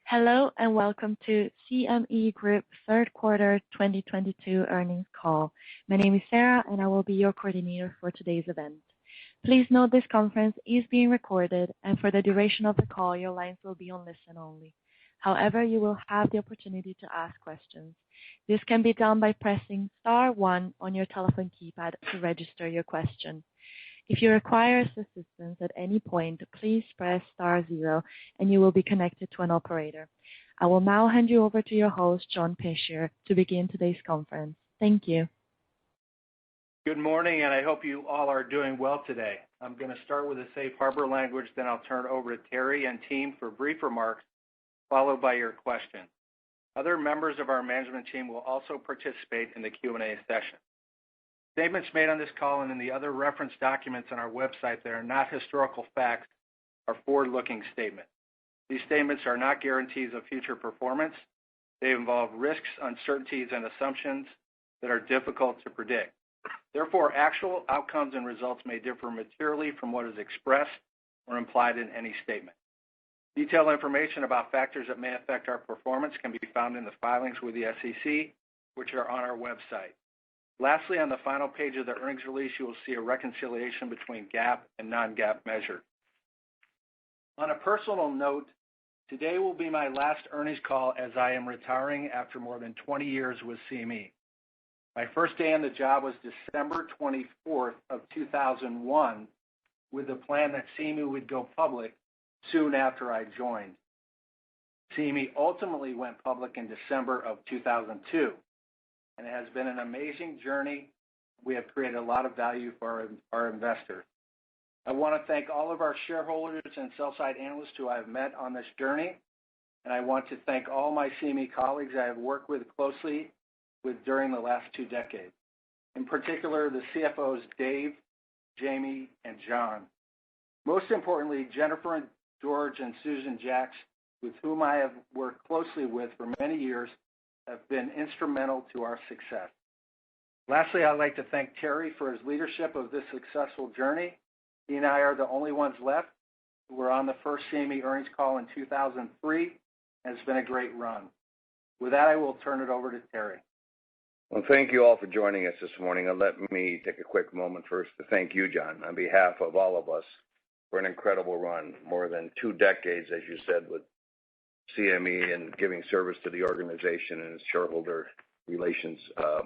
Hello, and welcome to CME Group third quarter 2022 earnings call. My name is Sarah, and I will be your coordinator for today's event. Please note this conference is being recorded, and for the duration of the call, your lines will be on listen only. However, you will have the opportunity to ask questions. This can be done by pressing star one on your telephone keypad to register your question. If you require assistance at any point, please press star zero and you will be connected to an operator. I will now hand you over to your host, John Peschier, to begin today's conference. Thank you. Good morning, and I hope you all are doing well today. I'm going to start with the safe harbor language, then I'll turn it over to Terry and team for brief remarks, followed by your questions. Other members of our management team will also participate in the Q&A session. Statements made on this call and in the other reference documents on our website that are not historical facts are forward-looking statements. These statements are not guarantees of future performance. They involve risks, uncertainties, and assumptions that are difficult to predict. Therefore, actual outcomes and results may differ materially from what is expressed or implied in any statement. Detailed information about factors that may affect our performance can be found in the filings with the SEC, which are on our website. Lastly, on the final page of the earnings release, you will see a reconciliation between GAAP and non-GAAP measures. On a personal note, today will be my last earnings call as I am retiring after more than 20 years with CME. My first day on the job was December 24th of 2001 with the plan that CME would go public soon after I joined. CME ultimately went public in December of 2002. And it has been an amazing journey. We have created a lot of value for our investors. I want to thank all of our shareholders and sell-side analysts who I have met on this journey, and I want to thank all my CME colleagues I have worked with closely during the last 2 decades. In particular, the CFOs Dave, Jamie, and John. Most importantly, Jennifer and George and Susan Jacks, with whom I have worked closely with for many years, have been instrumental to our success. Lastly, I'd like to thank Terry for his leadership of this successful journey. He and I are the only ones left who were on the first CME earnings call in 2003, and it's been a great run. With that, I will turn it over to Terry. Well, thank you all for joining us this morning, and let me take a quick moment first to thank you, John, on behalf of all of us for an incredible run, more than 2 decades, as you said, with CME and giving service to the organization and its shareholder relations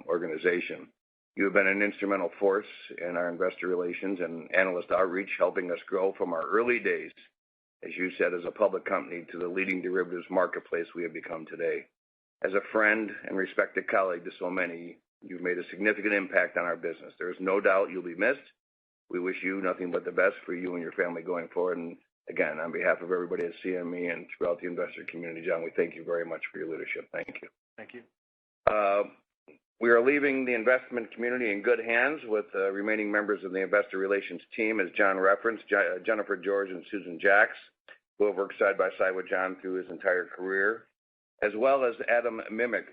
organization. You have been an instrumental force in our investor relations and analyst outreach, helping us grow from our early days, as you said, as a public company to the leading derivatives marketplace we have become today. As a friend and respected colleague to so many, you've made a significant impact on our business. There is no doubt you'll be missed. We wish you nothing but the best for you and your family going forward. And again, on behalf of everybody at CME and throughout the investor community, John, we thank you very much for your leadership. Thank you. Thank you. We are leaving the investment community in good hands with remaining members of the investor relations team, as John referenced, Jennifer George and Susan Jacks, who have worked side by side with John through his entire career, as well as Adam Minnick,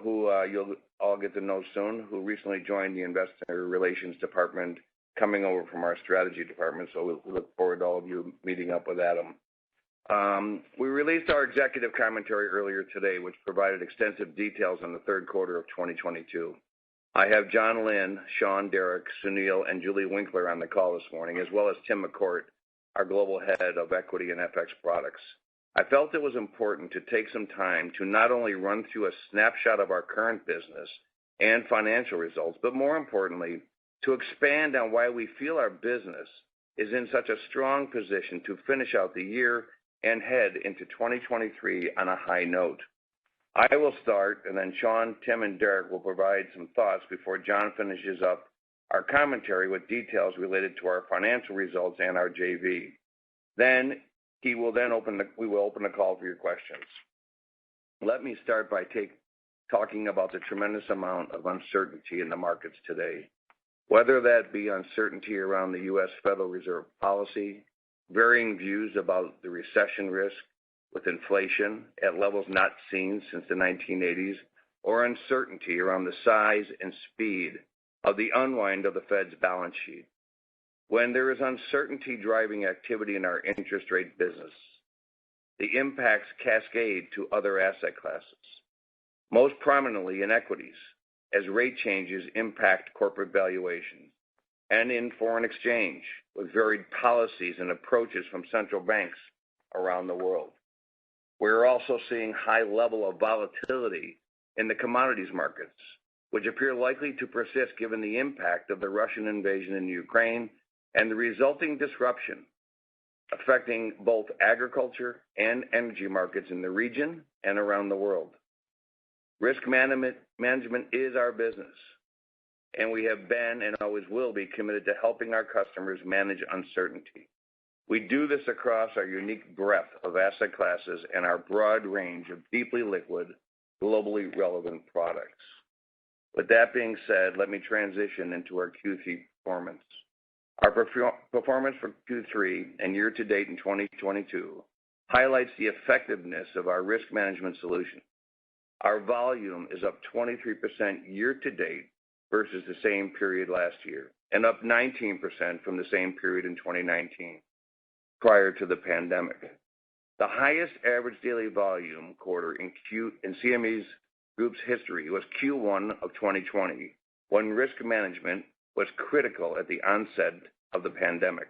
who you'll all get to know soon, who recently joined the investor relations department, coming over from our strategy department, so we look forward to all of you meeting up with Adam. We released our executive commentary earlier today, which provided extensive details on the third quarter of 2022. I have John Lynn, Sean, Derek, Sunil, and Julie Winkler on the call this morning, as well as Tim McCourt, our global head of equity and FX products. I felt it was important to take some time to not only run through a snapshot of our current business and financial results, but more importantly, to expand on why we feel our business is in such a strong position to finish out the year and head into 2023 on a high note. I will start, and then Sean, Tim, and Derek will provide some thoughts before John finishes up our commentary with details related to our financial results and our JV. We will open the call for your questions. Let me start by talking about the tremendous amount of uncertainty in the markets today. Whether that be uncertainty around the U.S. Federal Reserve policy, varying views about the recession risk with inflation at levels not seen since the 1980s, or uncertainty around the size and speed of the unwind of the Fed's balance sheet. When there is uncertainty driving activity in our interest rate business, the impacts cascade to other asset classes, most prominently in equities, as rate changes impact corporate valuations, and in foreign exchange, with varied policies and approaches from central banks around the world. We're also seeing high level of volatility in the commodities markets, which appear likely to persist given the impact of the Russian invasion in Ukraine and the resulting disruption affecting both agriculture and energy markets in the region and around the world. Risk management is our business, and we have been and always will be committed to helping our customers manage uncertainty. We do this across our unique breadth of asset classes and our broad range of deeply liquid, globally relevant products. With that being said, let me transition into our Q3 performance. Our performance for Q3 and year-to-date in 2022 highlights the effectiveness of our risk management solution. Our volume is up 23% year-to-date versus the same period last year, and up 19% from the same period in 2019, prior to the pandemic. The highest average daily volume quarter in CME's group's history was Q1 of 2020, when risk management was critical at the onset of the pandemic.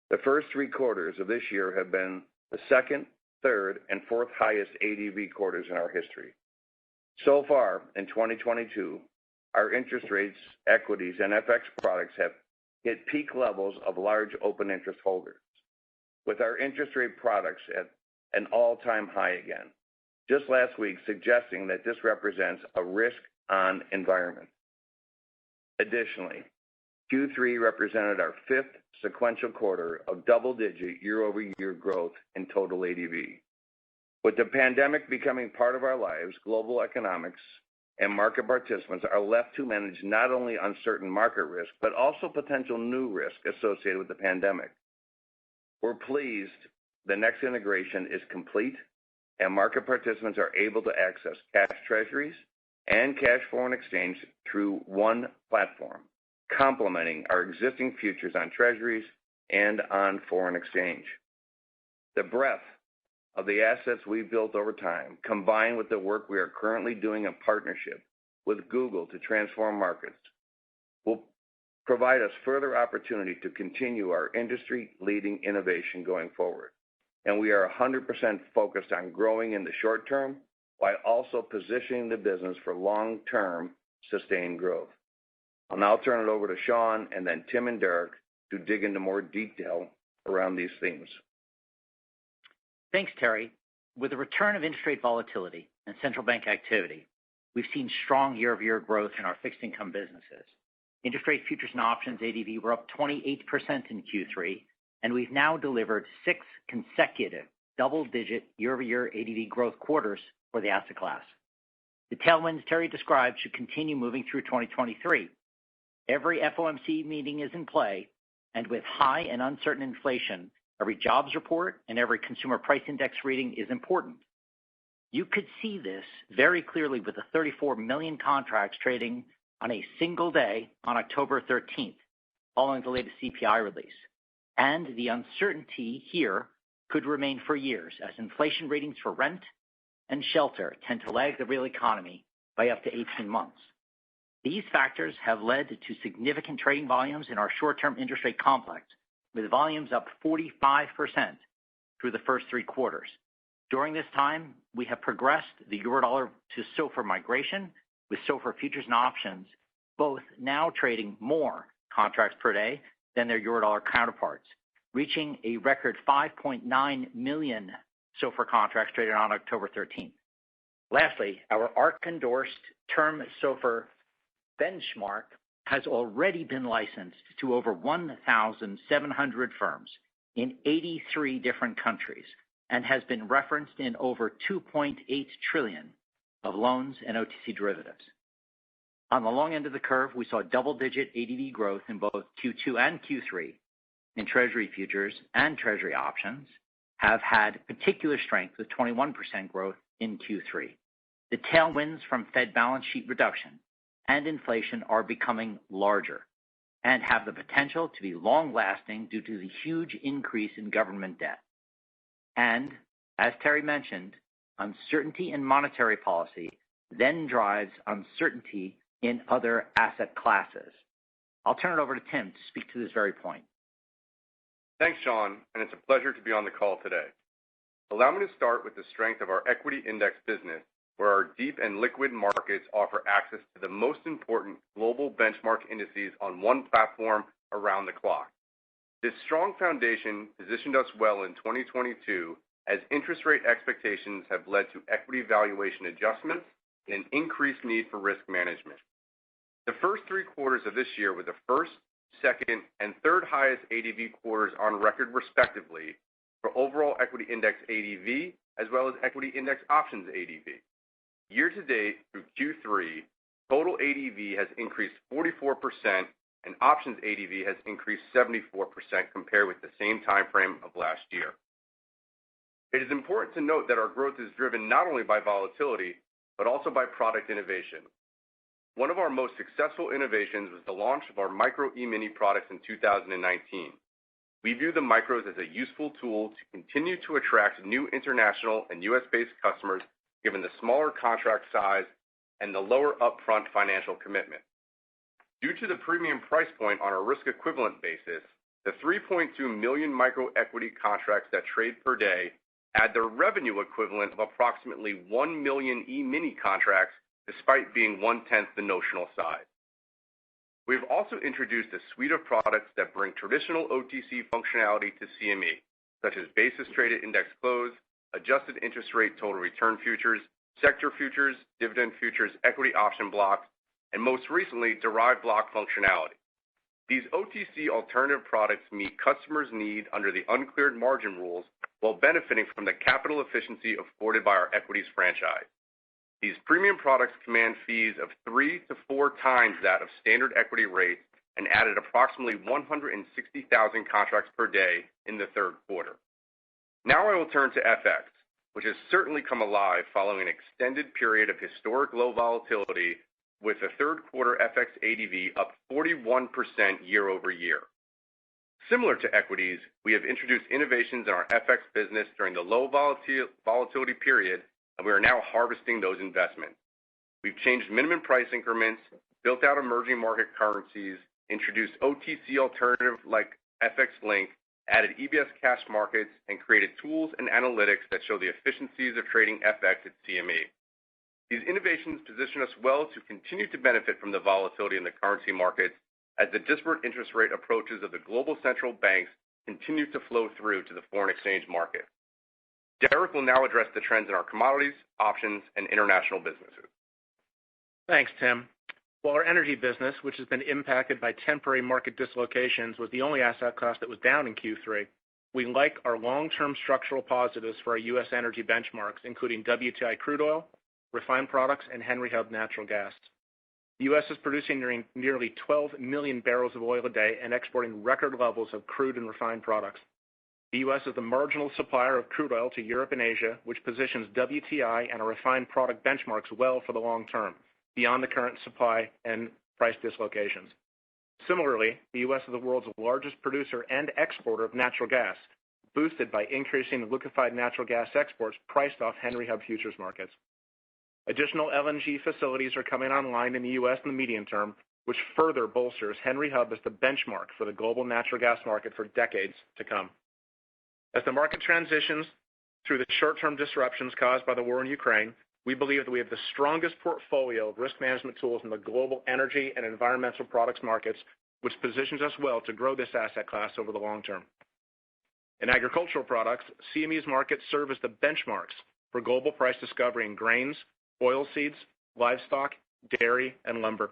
The first 3 quarters of this year have been the second, third, and fourth highest ADV quarters in our history. So far, in 2022, our interest rates, equities, and FX products have hit peak levels of large open interest holders, with our interest rate products at an all-time high again, just last week suggesting that this represents a risk-on environment. Additionally, Q3 represented our 5th sequential quarter of double-digit year-over-year growth in total ADV. With the pandemic becoming part of our lives, global economics and market participants are left to manage not only uncertain market risk, but also potential new risk associated with the pandemic. We're pleased the next integration is complete and market participants are able to access cash treasuries and cash foreign exchange through one platform, complementing our existing futures on treasuries and on foreign exchange. The breadth of the assets we've built over time, combined with the work we are currently doing in partnership with Google to transform markets, will provide us further opportunity to continue our industry-leading innovation going forward. And we are 100% focused on growing in the short term while also positioning the business for long-term sustained growth. I'll now turn it over to Sean and then Tim and Derek to dig into more detail around these themes. Thanks, Terry. With the return of interest rate volatility and central bank activity, we've seen strong year-over-year growth in our fixed income businesses. Interest rate futures and options ADV were up 28% in Q3, and we've now delivered 6 consecutive double-digit year-over-year ADV growth quarters for the asset class. The tailwinds Terry described should continue moving through 2023. Every FOMC meeting is in play, and with high and uncertain inflation, every jobs report and every consumer price index reading is important. You could see this very clearly with the 34 million contracts trading on a single day on October 13th, following the latest CPI release. And the uncertainty here could remain for years, as inflation ratings for rent and shelter tend to lag the real economy by up to 18 months. These factors have led to significant trading volumes in our short-term interest rate complex, with volumes up 45% through the first 3 quarters. During this time, we have progressed the Eurodollar to SOFR migration, with SOFR futures and options both now trading more contracts per day than their Eurodollar counterparts, reaching a record 5.9 million SOFR contracts traded on October 13th. Lastly, our ARC-endorsed term SOFR benchmark has already been licensed to over 1,700 firms in 83 different countries and has been referenced in over 2.8 trillion of loans and OTC derivatives. On the long end of the curve, we saw double-digit ADV growth in both Q2 and Q3 in Treasury futures and Treasury options have had particular strength with 21% growth in Q3. The tailwinds from Fed balance sheet reduction and inflation are becoming larger and have the potential to be long-lasting due to the huge increase in government debt. And As Terry mentioned, uncertainty in monetary policy then drives uncertainty in other asset classes. I'll turn it over to Tim to speak to this very point. Thanks, Sean, and it's a pleasure to be on the call today. Allow me to start with the strength of our equity index business, where our deep and liquid markets offer access to the most important global benchmark indices on one platform around the clock. This strong foundation positioned us well in 2022 as interest rate expectations have led to equity valuation adjustments and an increased need for risk management. The first 3 quarters of this year were the first, second, and third highest ADV quarters on record respectively for overall equity index ADV as well as equity index options ADV. Year to date through Q3, total ADV has increased 44% and options ADV has increased 74% compared with the same time frame of last year. It is important to note that our growth is driven not only by volatility, but also by product innovation. One of our most successful innovations was the launch of our Micro E-mini products in 2019. We view the micros as a useful tool to continue to attract new international and U.S.-based customers given the smaller contract size and the lower upfront financial commitment. Due to the premium price point on a risk equivalent basis, the 3.2 million micro equity contracts that trade per day add the revenue equivalent of approximately 1 million E-mini contracts despite being 1/10 the notional size. We've also introduced a suite of products that bring traditional OTC functionality to CME, such as basis traded index close, adjusted interest rate total return futures, sector futures, dividend futures, equity option blocks, and most recently, derived block functionality. These OTC alternative products meet customers' need under the uncleared margin rules while benefiting from the capital efficiency afforded by our equities franchise. These premium products command fees of 3 to 4 times that of standard equity rates and added approximately 160,000 contracts per day in the third quarter. Now I will turn to FX, which has certainly come alive following an extended period of historic low volatility, with the third quarter FX ADV up 41% year over year. Similar to equities, we have introduced innovations in our FX business during the low volatility period, and we are now harvesting those investments. We've changed minimum price increments, built out emerging market currencies, introduced OTC alternative like FX Link, added EBS cash markets, and created tools and analytics that show the efficiencies of trading FX at CME. These innovations position us well to continue to benefit from the volatility in the currency markets as the disparate interest rate approaches of the global central banks continue to flow through to the foreign exchange market. Derek will now address the trends in our commodities, options, and international businesses. Thanks, Tim. While our energy business, which has been impacted by temporary market dislocations, was the only asset class that was down in Q3, we like our long-term structural positives for our U.S. energy benchmarks, including WTI crude oil, refined products, and Henry Hub natural gas. The U.S. is producing nearly 12 million barrels of oil a day and exporting record levels of crude and refined products. The U.S. is the marginal supplier of crude oil to Europe and Asia, which positions WTI and our refined product benchmarks well for the long term, beyond the current supply and price dislocations. Similarly, the U.S. is the world's largest producer and exporter of natural gas, boosted by increasing liquefied natural gas exports priced off Henry Hub futures markets. Additional LNG facilities are coming online in the U.S. in the medium term, which further bolsters Henry Hub as the benchmark for the global natural gas market for decades to come. As the market transitions through the short-term disruptions caused by the war in Ukraine, we believe that we have the strongest portfolio of risk management tools in the global energy and environmental products markets, which positions us well to grow this asset class over the long term. In agricultural products, CME's markets serve as the benchmarks for global price discovery in grains, oilseeds, livestock, dairy, and lumber.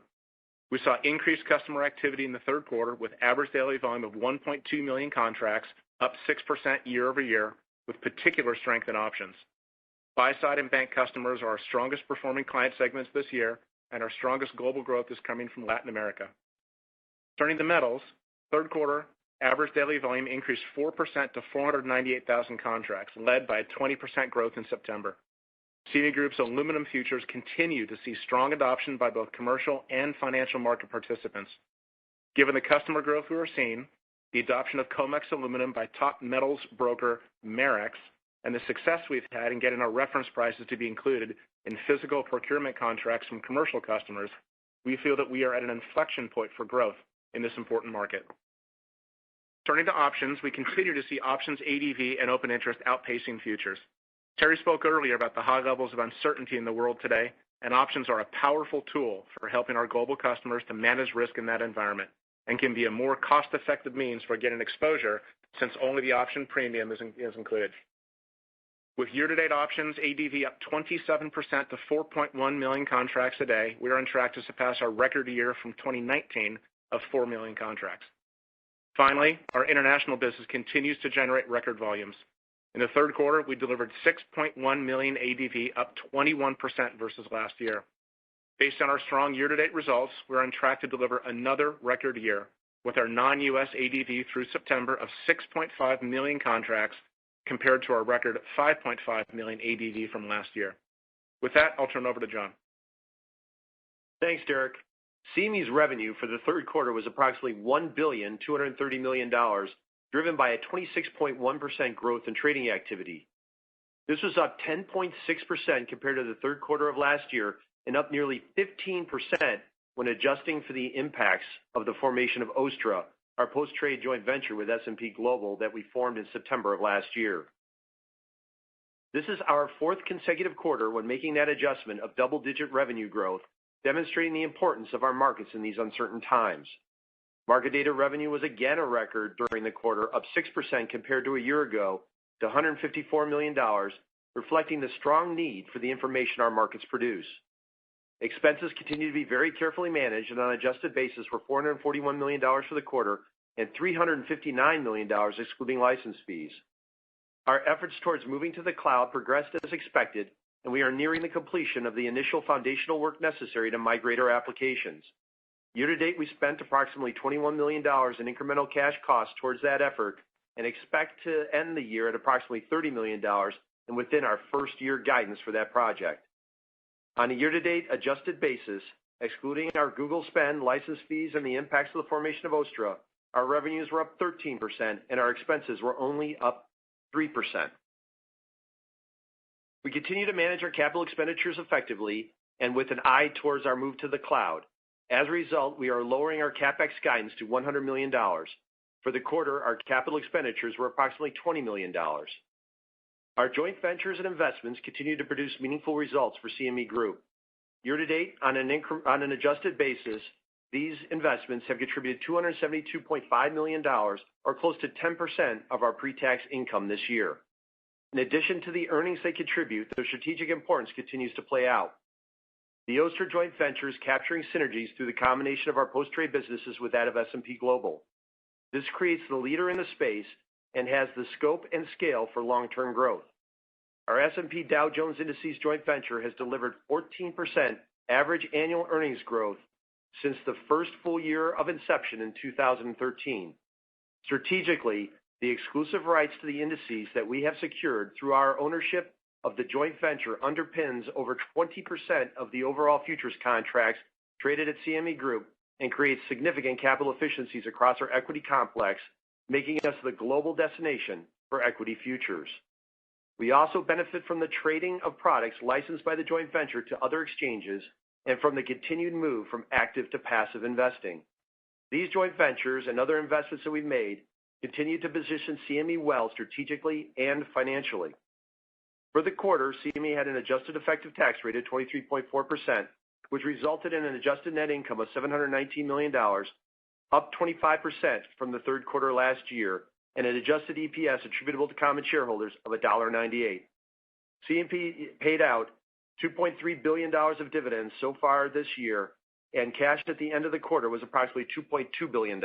We saw increased customer activity in the third quarter with average daily volume of 1.2 million contracts, up 6% year over year, with particular strength in options. Buy-side and bank customers are our strongest performing client segments this year, and our strongest global growth is coming from Latin America. Turning to metals, third quarter average daily volume increased 4% to 498,000 contracts, led by a 20% growth in September. CME Group's aluminum futures continue to see strong adoption by both commercial and financial market participants. Given the customer growth we are seeing, the adoption of COMEX aluminum by top metals broker Marex, and the success we've had in getting our reference prices to be included in physical procurement contracts from commercial customers, we feel that we are at an inflection point for growth in this important market. Turning to options, we continue to see options ADV and open interest outpacing futures. Terry spoke earlier about the high levels of uncertainty in the world today, and options are a powerful tool for helping our global customers to manage risk in that environment and can be a more cost-effective means for getting exposure since only the option premium is included. With year-to-date options ADV up 27% to 4.1 million contracts a day, we are on track to surpass our record year from 2019 of 4 million contracts. Finally, our international business continues to generate record volumes. In the third quarter, we delivered 6.1 million ADV, up 21% versus last year. Based on our strong year-to-date results, we're on track to deliver another record year with our non-U.S. ADV through September of 6.5 million contracts compared to our record 5.5 million ADV from last year. With that, I'll turn it over to John. Thanks, Derek. CME's revenue for the third quarter was approximately $1,230 million, driven by a 26.1% growth in trading activity. This was up 10.6% compared to the third quarter of last year and up nearly 15% when adjusting for the impacts of the formation of OSTTRA, our post-trade joint venture with S&P Global that we formed in September of last year. This is our fourth consecutive quarter when making that adjustment of double-digit revenue growth, demonstrating the importance of our markets in these uncertain times. Market data revenue was again a record during the quarter, up 6% compared to a year ago to $154 million, reflecting the strong need for the information our markets produce. Expenses continue to be very carefully managed and on an adjusted basis were $441 million for the quarter and $359 million excluding license fees. Our efforts towards moving to the cloud progressed as expected, and we are nearing the completion of the initial foundational work necessary to migrate our applications. Year to date, we spent approximately $21 million in incremental cash costs towards that effort and expect to end the year at approximately $30 million and within our first year guidance for that project. On a year-to-date adjusted basis, excluding our Google spend, license fees, and the impacts of the formation of OSTTRA, our revenues were up 13% and our expenses were only up 3%. We continue to manage our capital expenditures effectively and with an eye towards our move to the cloud. As a result, we are lowering our CapEx guidance to $100 million. For the quarter, our capital expenditures were approximately $20 million. Our joint ventures and investments continue to produce meaningful results for CME Group. Year to date, on an adjusted basis, these investments have contributed $272.5 million, or close to 10% of our pre-tax income this year. In addition to the earnings they contribute, their strategic importance continues to play out. The OSTTRA joint venture is capturing synergies through the combination of our post-trade businesses with that of S&P Global. This creates the leader in the space and has the scope and scale for long-term growth. Our S&P Dow Jones Indices joint venture has delivered 14% average annual earnings growth since the first full year of inception in 2013. Strategically, the exclusive rights to the indices that we have secured through our ownership of the joint venture underpins over 20% of the overall futures contracts traded at CME Group and creates significant capital efficiencies across our equity complex, making us the global destination for equity futures. We also benefit from the trading of products licensed by the joint venture to other exchanges and from the continued move from active to passive investing. These joint ventures and other investments that we've made continue to position CME well strategically and financially. For the quarter, CME had an adjusted effective tax rate of 23.4%, which resulted in an adjusted net income of $719 million, up 25% from the third quarter last year, and an adjusted EPS attributable to common shareholders of $1.98. CME paid out $2.3 billion of dividends so far this year, and cash at the end of the quarter was approximately $2.2 billion.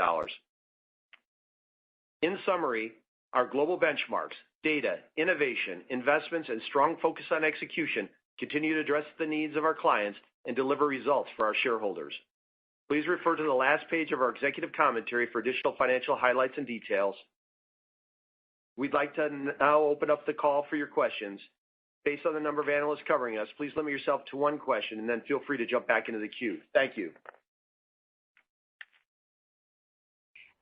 In summary, our global benchmarks, data, innovation, investments, and strong focus on execution continue to address the needs of our clients and deliver results for our shareholders. Please refer to the last page of our executive commentary for additional financial highlights and details. We'd like to now open up the call for your questions. Based on the number of analysts covering us, please limit yourself to one question and then feel free to jump back into the queue. Thank you.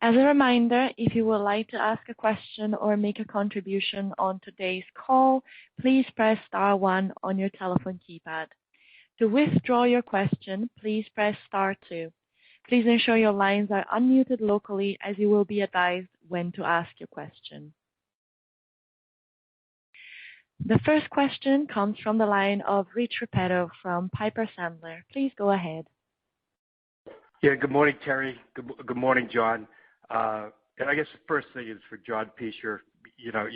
As a reminder, if you would like to ask a question or make a contribution on today's call, please press star one on your telephone keypad. To withdraw your question, please press star two. Please ensure your lines are unmuted locally as you will be advised when to ask your question. The first question comes from the line of Rich Repetto from Piper Sandler. Please go ahead. Yeah, good morning, Terry. Good morning, John. And I guess the first thing is for John Peschier. You know,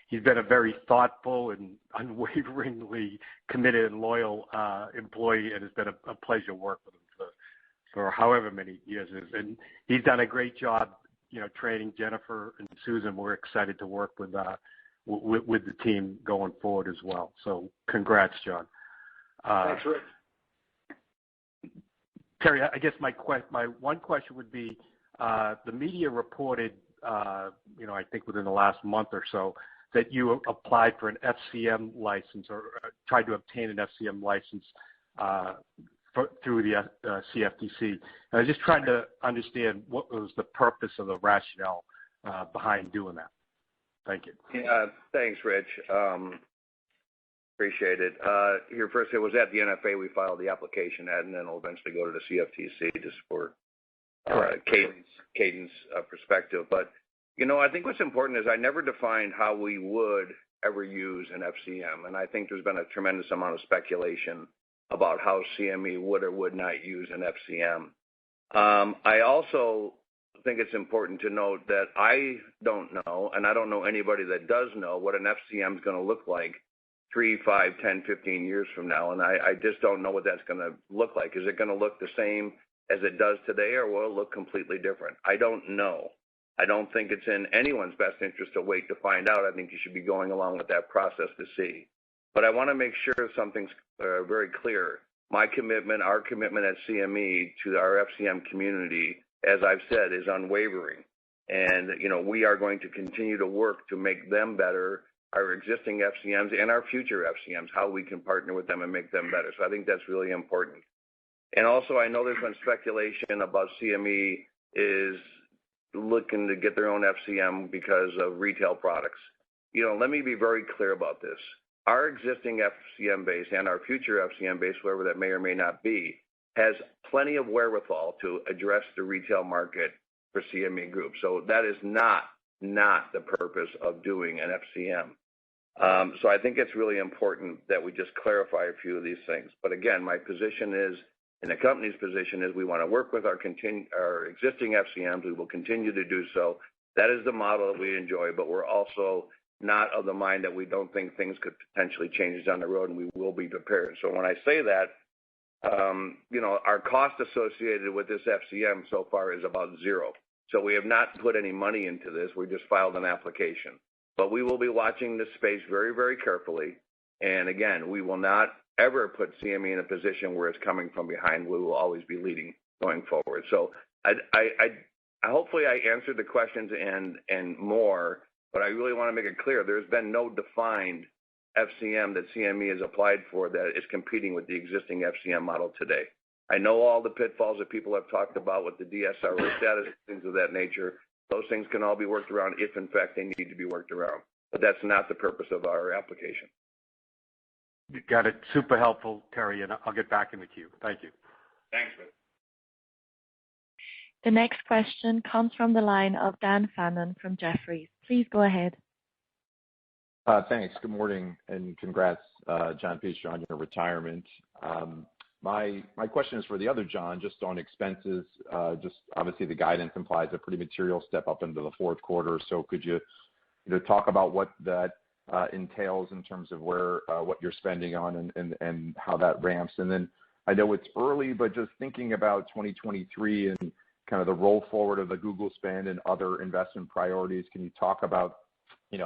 he's been a very thoughtful and unwaveringly committed and loyal employee, and it's been a pleasure to work with him for however many years it is. And he's done a great job, you know, training Jennifer and Susan. We're excited to work with the team going forward as well. So congrats, John. Thanks, Rick. Terry, I guess my one question would be, the media reported, you know, I think within the last month or so, that you applied for an FCM license or tried to obtain an FCM license through the CFTC. And I was just trying to understand what was the purpose of the rationale behind doing that. Thank you. Yeah, thanks, Rich. Appreciate it. Here first, it was at the NFA we filed the application at, and then it'll eventually go to the CFTC just for cadence perspective. But, you know, I think what's important is I never defined how we would ever use an FCM, and I think there's been a tremendous amount of speculation about how CME would or would not use an FCM. I also think it's important to note that I don't know, and I don't know anybody that does know, what an FCM is going to look like 3, 5, 10, 15 years from now, and I just don't know what that's going to look like. Is it going to look the same as it does today, or will it look completely different? I don't know. I don't think it's in anyone's best interest to wait to find out. I think you should be going along with that process to see. But I want to make sure something's very clear. My commitment, our commitment at CME to our FCM community, as I've said, is unwavering. And, you know, we are going to continue to work to make them better, our existing FCMs and our future FCMs, how we can partner with them and make them better. So I think that's really important. And also, I know there's been speculation about CME is looking to get their own FCM because of retail products. You know, let me be very clear about this. Our existing FCM base and our future FCM base, wherever that may or may not be, has plenty of wherewithal to address the retail market for CME Group. So that is not the purpose of doing an FCM. So I think it's really important that we just clarify a few of these things. But again, my position is, and the company's position is, we want to work with our existing FCMs. We will continue to do so. That is the model that we enjoy, but we're also not of the mind that we don't think things could potentially change down the road, and we will be prepared. So when I say that, you know, our cost associated with this FCM so far is about zero. So we have not put any money into this. We just filed an application. But we will be watching this space very, very carefully. And again, we will not ever put CME in a position where it's coming from behind. We will always be leading going forward. So I hopefully I answered the questions and more, but I really want to make it clear there's been no defined FCM that CME has applied for that is competing with the existing FCM model today. I know all the pitfalls that people have talked about with the DSRO status, things of that nature. Those things can all be worked around if, in fact, they need to be worked around. But that's not the purpose of our application. You got it. Super helpful, Terry, and I'll get back in the queue. Thank you. Thanks, Rick. The next question comes from the line of Dan Fannon from Jefferies. Please go ahead. Thanks. Good morning, and congrats, John Peschier, on your retirement. My question is for the other John, just on expenses. Just obviously the guidance implies a pretty material step up into the fourth quarter. So could you talk about what that entails in terms of where what you're spending on and how that ramps? And then I know it's early, but just thinking about 2023 and kind of the roll forward of the Google spend and other investment priorities, can you talk about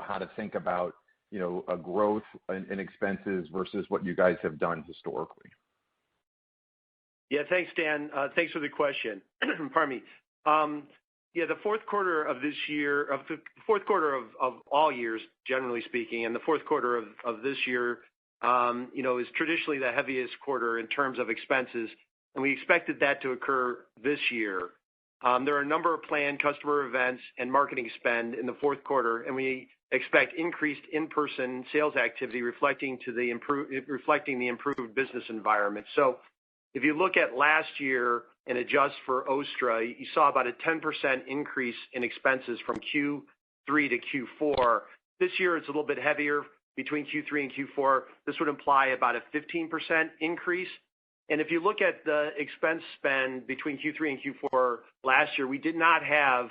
how to think about a growth in expenses versus what you guys have done historically? Yeah, thanks, Dan. Thanks for the question. Pardon me. Yeah, the fourth quarter of this year, the fourth quarter of all years, generally speaking, and the fourth quarter of this year, is traditionally the heaviest quarter in terms of expenses, and we expected that to occur this year. There are a number of planned customer events and marketing spend in the fourth quarter, and we expect increased in-person sales activity reflecting the improved business environment. So if you look at last year and adjust for OSTRA, you saw about a 10% increase in expenses from Q3 to Q4. This year it's a little bit heavier between Q3 and Q4. This would imply about a 15% increase. And if you look at the expense spend between Q3 and Q4 last year, we did not have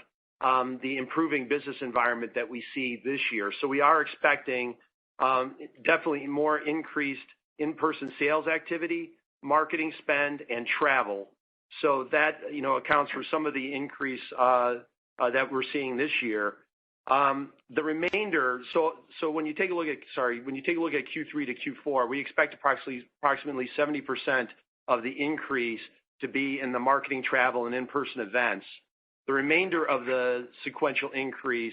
the improving business environment that we see this year. So we are expecting definitely more increased in-person sales activity, marketing spend, and travel. So that accounts for some of the increase that we're seeing this year. The remainder. So when you take a look at Q3 to Q4, we expect approximately 70% of the increase to be in the marketing, travel, and in-person events. The remainder of the sequential increase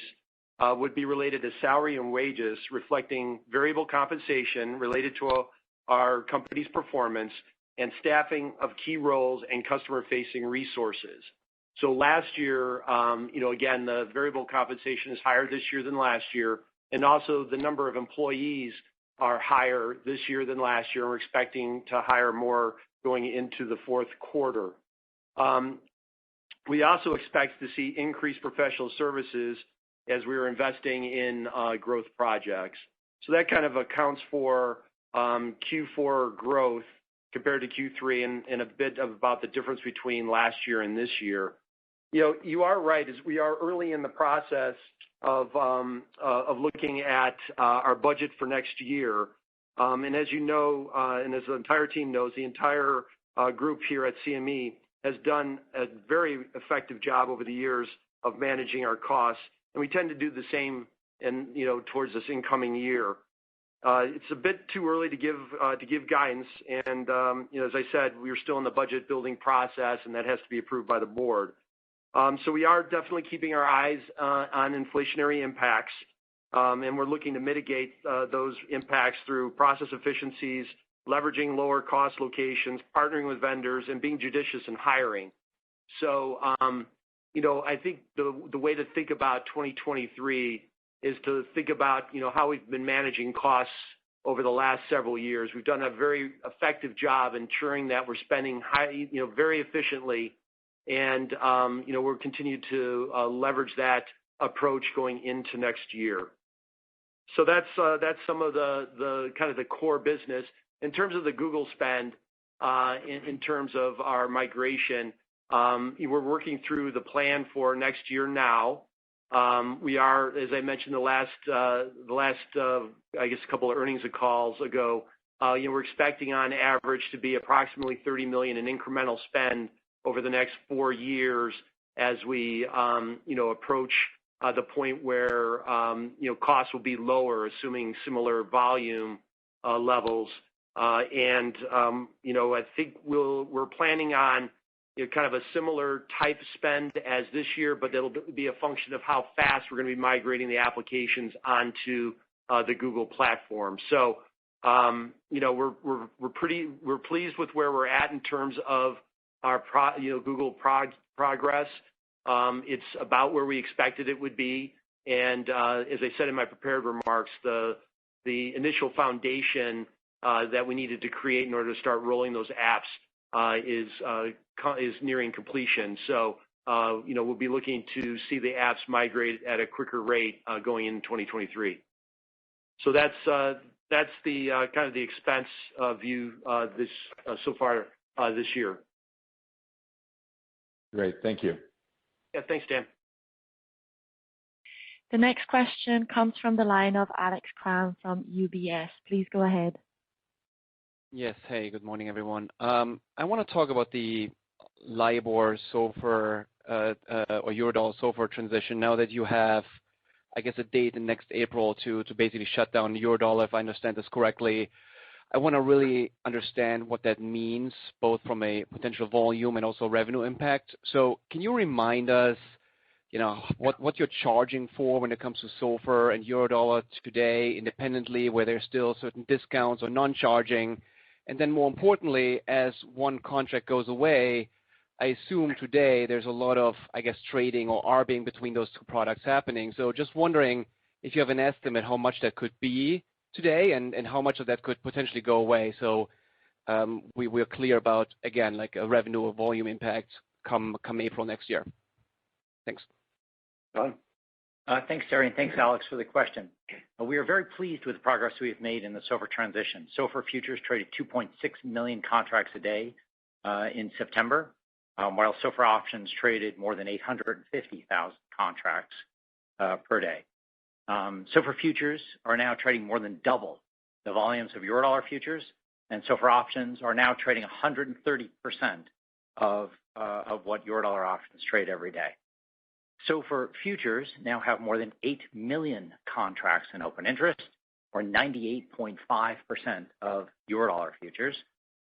would be related to salary and wages, reflecting variable compensation related to our company's performance and staffing of key roles and customer-facing resources. So last year, again, the variable compensation is higher this year than last year, and also the number of employees are higher this year than last year. We're expecting to hire more going into the fourth quarter. We also expect to see increased professional services as we are investing in growth projects. So that kind of accounts for Q4 growth compared to Q3 and a bit about the difference between last year and this year. You are right, as we are early in the process of looking at our budget for next year. And as you know, and as the entire team knows, the entire group here at CME has done a very effective job over the years of managing our costs, and we tend to do the same towards this incoming year. It's a bit too early to give guidance, and as I said, we are still in the budget building process, and that has to be approved by the board. So we are definitely keeping our eyes on inflationary impacts, and we're looking to mitigate those impacts through process efficiencies, leveraging lower cost locations, partnering with vendors, and being judicious in hiring. So, I think the way to think about 2023 is to think about, how we've been managing costs over the last several years. We've done a very effective job ensuring that we're spending very efficiently, and we'll continue to leverage that approach going into next year. So that's some of the kind of the core business. In terms of the Google spend, in terms of our migration, we're working through the plan for next year now. We are, as I mentioned, the last I guess a couple of earnings calls ago, we're expecting on average to be approximately $30 million in incremental spend over the next 4 years as we approach the point where costs will be lower, assuming similar volume levels. I think we're planning on kind of a similar type spend as this year, but it'll be a function of how fast we're going to be migrating the applications onto the Google platform. So, we're pleased with where we're at in terms of our Google progress. It's about where we expected it would be, and as I said in my prepared remarks, the initial foundation that we needed to create in order to start rolling those apps is nearing completion. So, we'll be looking to see the apps migrate at a quicker rate going into 2023. So that's the kind of the expense view this so far this year. Great, thank you. Yeah, thanks, Dan. The next question comes from the line of Alex Kramm from UBS. Please go ahead. Yes. Hey, good morning, everyone. I want to talk about the LIBOR SOFR or Eurodollar SOFR transition now that you have, I guess, a date in next April to basically shut down Eurodollar, if I understand this correctly. I want to really understand what that means, both from a potential volume and also revenue impact. So can you remind us, what you're charging for when it comes to SOFR and Eurodollar today independently, where there's still certain discounts or non-charging? And then more importantly, as one contract goes away, I assume today there's a lot of, I guess, trading or arbing between those two products happening. So just wondering if you have an estimate how much that could be today and how much of that could potentially go away. So we're clear about, again, like a revenue or volume impact come April next year. Thanks. John? Thanks, Terry, and thanks, Alex, for the question. We are very pleased with the progress we have made in the SOFR transition. SOFR futures traded 2.6 million contracts a day in September, while SOFR options traded more than 850,000 contracts per day. SOFR futures are now trading more than double the volumes of Eurodollar futures, and SOFR options are now trading 130% of what Eurodollar options trade every day. SOFR futures now have more than 8 million contracts in open interest, or 98.5% of Eurodollar futures,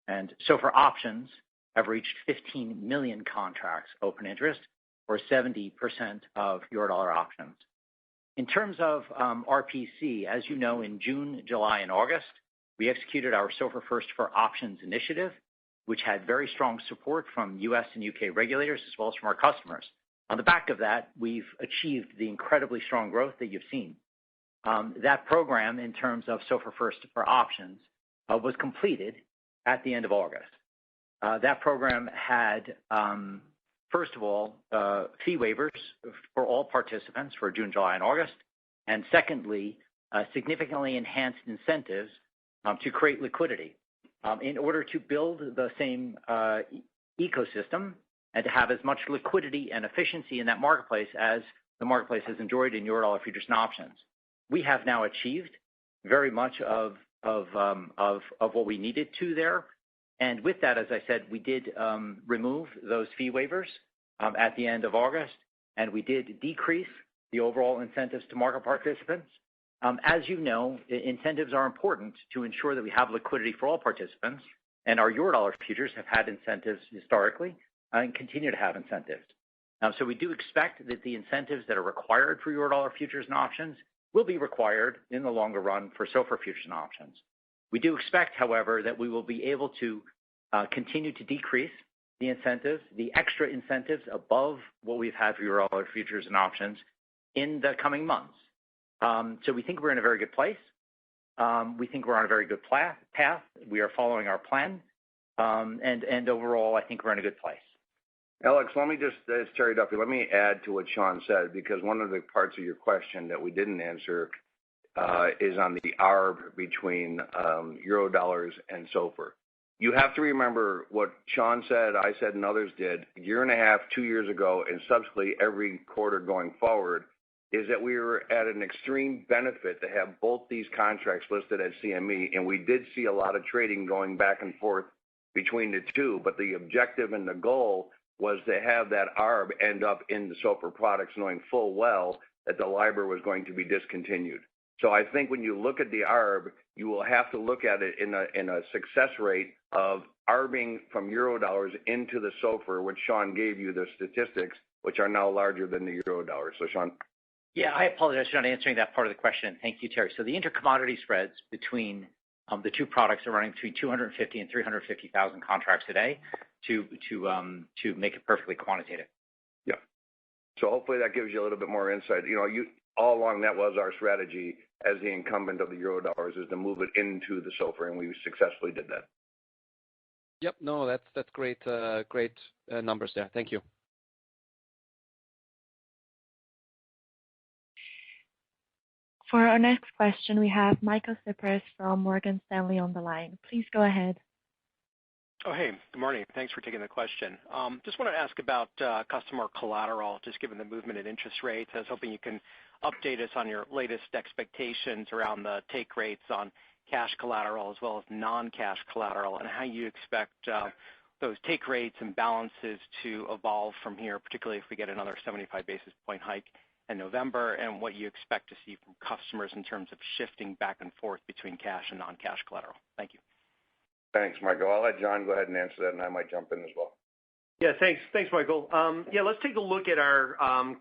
and SOFR options have reached 15 million contracts open interest, or 70% of Eurodollar options. In terms of RPC, as you know, in June, July, and August, we executed our SOFR First for Options initiative, which had very strong support from U.S. and U.K. regulators as well as from our customers. On the back of that, we've achieved the incredibly strong growth that you've seen. That program, in terms of SOFR First for Options, was completed at the end of August. That program had, first of all, fee waivers for all participants for June, July, and August, and secondly, significantly enhanced incentives to create liquidity in order to build the same ecosystem and to have as much liquidity and efficiency in that marketplace as the marketplace has enjoyed in Eurodollar futures and options. We have now achieved very much of what we needed to there. And with that, as I said, we did remove those fee waivers at the end of August, and we did decrease the overall incentives to market participants. As you know, incentives are important to ensure that we have liquidity for all participants, and our Eurodollar futures have had incentives historically and continue to have incentives. So we do expect that the incentives that are required for Eurodollar futures and options will be required in the longer run for SOFR futures and options. We do expect, however, that we will be able to continue to decrease the incentives, the extra incentives above what we've had for Eurodollar futures and options in the coming months. So we think we're in a very good place. We think we're on a very good path. We are following our plan. And overall, I think we're in a good place. Alex, let me just, it's Terry Duffy, let me add to what Sean said, because one of the parts of your question that we didn't answer is on the ARB between Eurodollars and SOFR. You have to remember what Sean said, I said, and others did, a year and a half, 2 years ago, and subsequently every quarter going forward, is that we were at an extreme benefit to have both these contracts listed at CME, and we did see a lot of trading going back and forth between the two, but the objective and the goal was to have that ARB end up in the SOFR products, knowing full well that the LIBOR was going to be discontinued. So I think when you look at the ARB, you will have to look at it in a success rate of ARBing from Eurodollars into the SOFR, which Sean gave you the statistics, which are now larger than the Eurodollars. So Sean? Yeah, I apologize for not answering that part of the question. Thank you, Terry. So the intercommodity spreads between the two products are running between 250 and 350,000 contracts a day to make it perfectly quantitative. Yeah. So hopefully that gives you a little bit more insight. You know, all along that was our strategy as the incumbent of the Eurodollars, is to move it into the SOFR, and we successfully did that. Yep. No, that's great. Great numbers there. Thank you. For our next question, we have Michael Cyprys from Morgan Stanley on the line. Please go ahead. Oh, hey, good morning. Thanks for taking the question. Just want to ask about customer collateral, just given the movement in interest rates. I was hoping you can update us on your latest expectations around the take rates on cash collateral as well as non-cash collateral, and how you expect those take rates and balances to evolve from here, particularly if we get another 75 basis point hike in November, and what you expect to see from customers in terms of shifting back and forth between cash and non-cash collateral. Thank you. Thanks, Michael. I'll let John go ahead and answer that, and I might jump in as well. Yeah, thanks, Michael. Let's take a look at our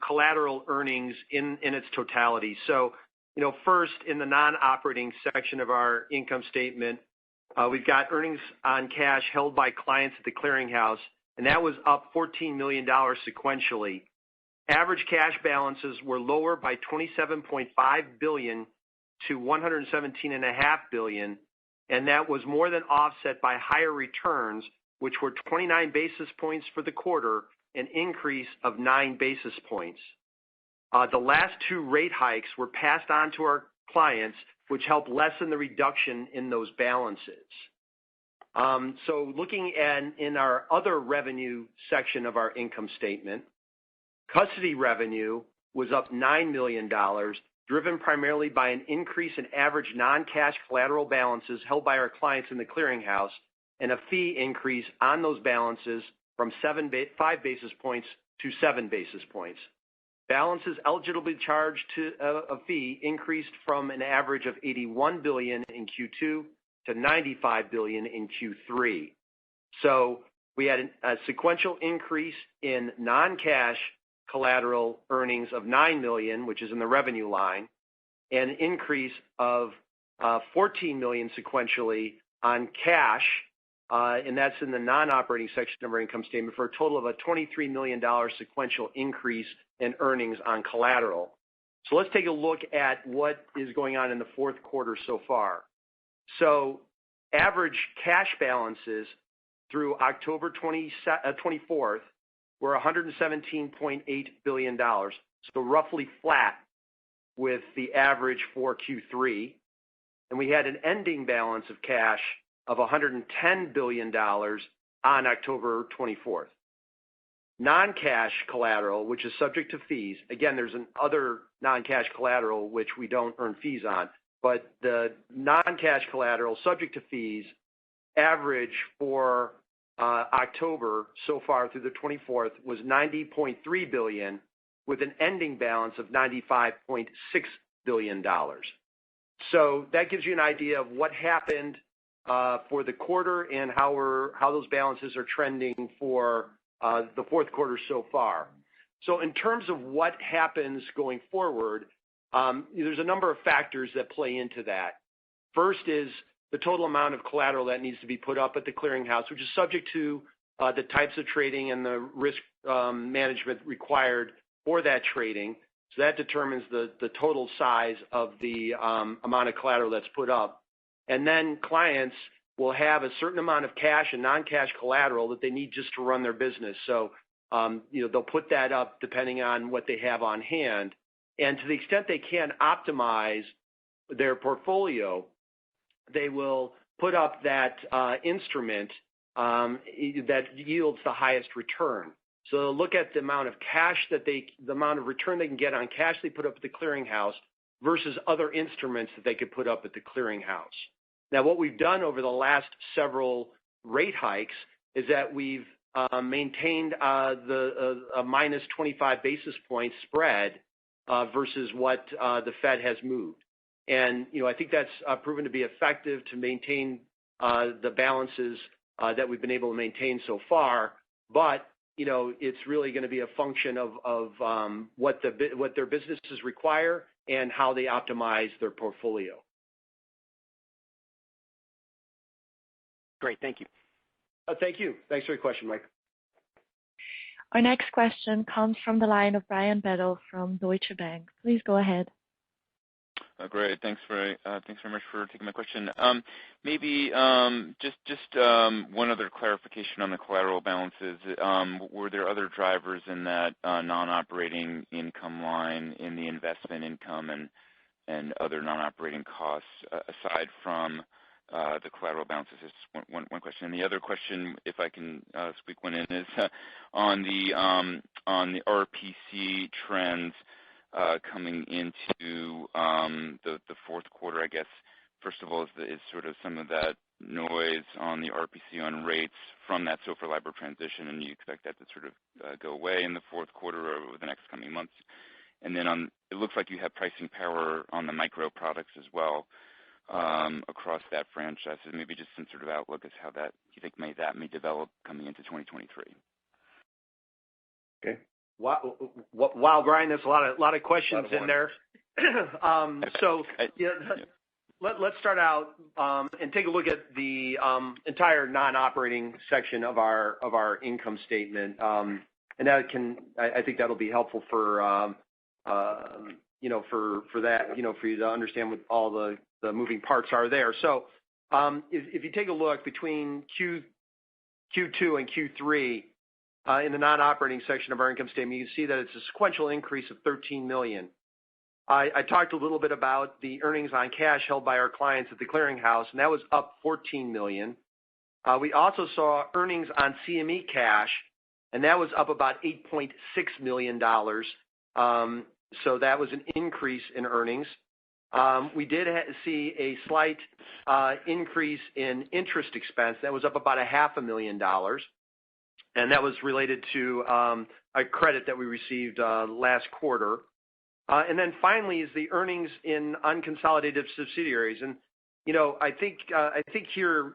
collateral earnings in its totality. So, first in the non-operating section of our income statement, we've got earnings on cash held by clients at the clearinghouse and that was up $14 million sequentially. Average cash balances were lower by $27.5 billion to $117.5 billion, and that was more than offset by higher returns, which were 29 basis points for the quarter, an increase of 9 basis points. The last 2 rate hikes were passed on to our clients, which helped lessen the reduction in those balances. So looking in our other revenue section of our income statement, custody revenue was up $9 million, driven primarily by an increase in average non-cash collateral balances held by our clients in the clearinghouse and a fee increase on those balances from 5 basis points to 7 basis points. Balances eligibly charged to a fee increased from an average of $81 billion in Q2 to $95 billion in Q3. So we had a sequential increase in non-cash collateral earnings of $9 million, which is in the revenue line, and an increase of $14 million sequentially on cash, and that's in the non-operating section of our income statement, for a total of a $23 million sequential increase in earnings on collateral. So let's take a look at what is going on in the fourth quarter so far. So average cash balances through October 24th were $117.8 billion, so roughly flat with the average for Q3. And we had an ending balance of cash of $110 billion on October 24th. Non-cash collateral, which is subject to fees, again, there's other non-cash collateral which we don't earn fees on, but the non-cash collateral subject to fees average for October so far through the 24th was $90.3 billion with an ending balance of $95.6 billion. So that gives you an idea of what happened for the quarter and how those balances are trending for the fourth quarter so far. So in terms of what happens going forward, there's a number of factors that play into that. First is the total amount of collateral that needs to be put up at the clearinghouse, which is subject to the types of trading and the risk management required for that trading. So that determines the total size of the amount of collateral that's put up. And then clients will have a certain amount of cash and non-cash collateral that they need just to run their business. So they'll put that up depending on what they have on hand. And to the extent they can optimize their portfolio, they will put up that instrument that yields the highest return. So they'll look at the amount of cash the amount of return they can get on cash they put up at the clearinghouse versus other instruments that they could put up at the clearinghouse. Now, what we've done over the last several rate hikes is that we've maintained a minus 25 basis point spread versus what the Fed has moved. And, I think that's proven to be effective to maintain the balances that we've been able to maintain so far. But, it's really going to be a function of what their businesses require and how they optimize their portfolio. Great. Thank you. Thank you. Thanks for your question, Mike. Our next question comes from the line of Brian Bedell from Deutsche Bank. Please go ahead. Great. Thanks very much for taking my question. Maybe just one other clarification on the collateral balances. Were there other drivers in that non-operating income line in the investment income and other non-operating costs aside from the collateral balances? Is one question. And the other question, if I can squeak one in, is on the RPC trends coming into the fourth quarter. I guess first of all is sort of some of that noise on the RPC on rates from that SOFR LIBOR transition, and you expect that to sort of go away in the fourth quarter or over the next coming months. And then it looks like you have pricing power on the micro products as well across that franchise. So maybe just some sort of outlook as how that you think may develop coming into 2023. Okay. Wow, Brian, there's a lot of questions in there. So let's start out and take a look at the entire non-operating section of our income statement, and I think that'll be helpful for for that, for you to understand what all the moving parts are there. So if you take a look between Q2 and Q3 in the non-operating section of our income statement, you can see that it's a sequential increase of $13 million. I talked a little bit about the earnings on cash held by our clients at the clearinghouse, and that was up $14 million. We also saw earnings on CME cash, and that was up about $8.6 million. So that was an increase in earnings. We did see a slight increase in interest expense. That was up about $500,000, and that was related to a credit that we received last quarter. And then finally is the earnings in unconsolidated subsidiaries. And, I think here,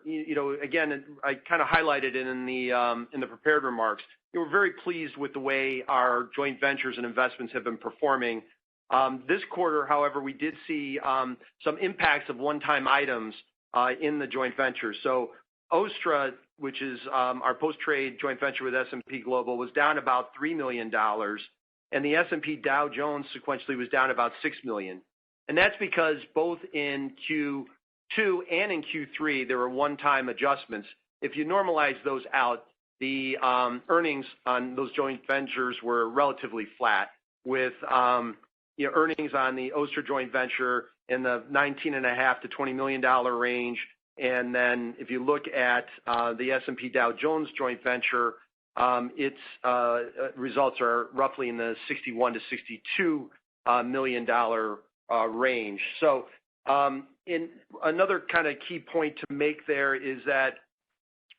again, I kind of highlighted it in the prepared remarks. We're very pleased with the way our joint ventures and investments have been performing. This quarter, however, we did see some impacts of one-time items in the joint venture. So OSTRA, which is our post-trade joint venture with S&P Global, was down about $3 million. And the S&P Dow Jones sequentially was down about $6 million. And that's because both in Q2 and in Q3, there were one-time adjustments. If you normalize those out, the earnings on those joint ventures were relatively flat, with earnings on the OSTRA joint venture in the $19.5 to $20 million range. And then if you look at the S&P Dow Jones joint venture, its results are roughly in the $61 to $62 million range. So in another kind of key point to make there is that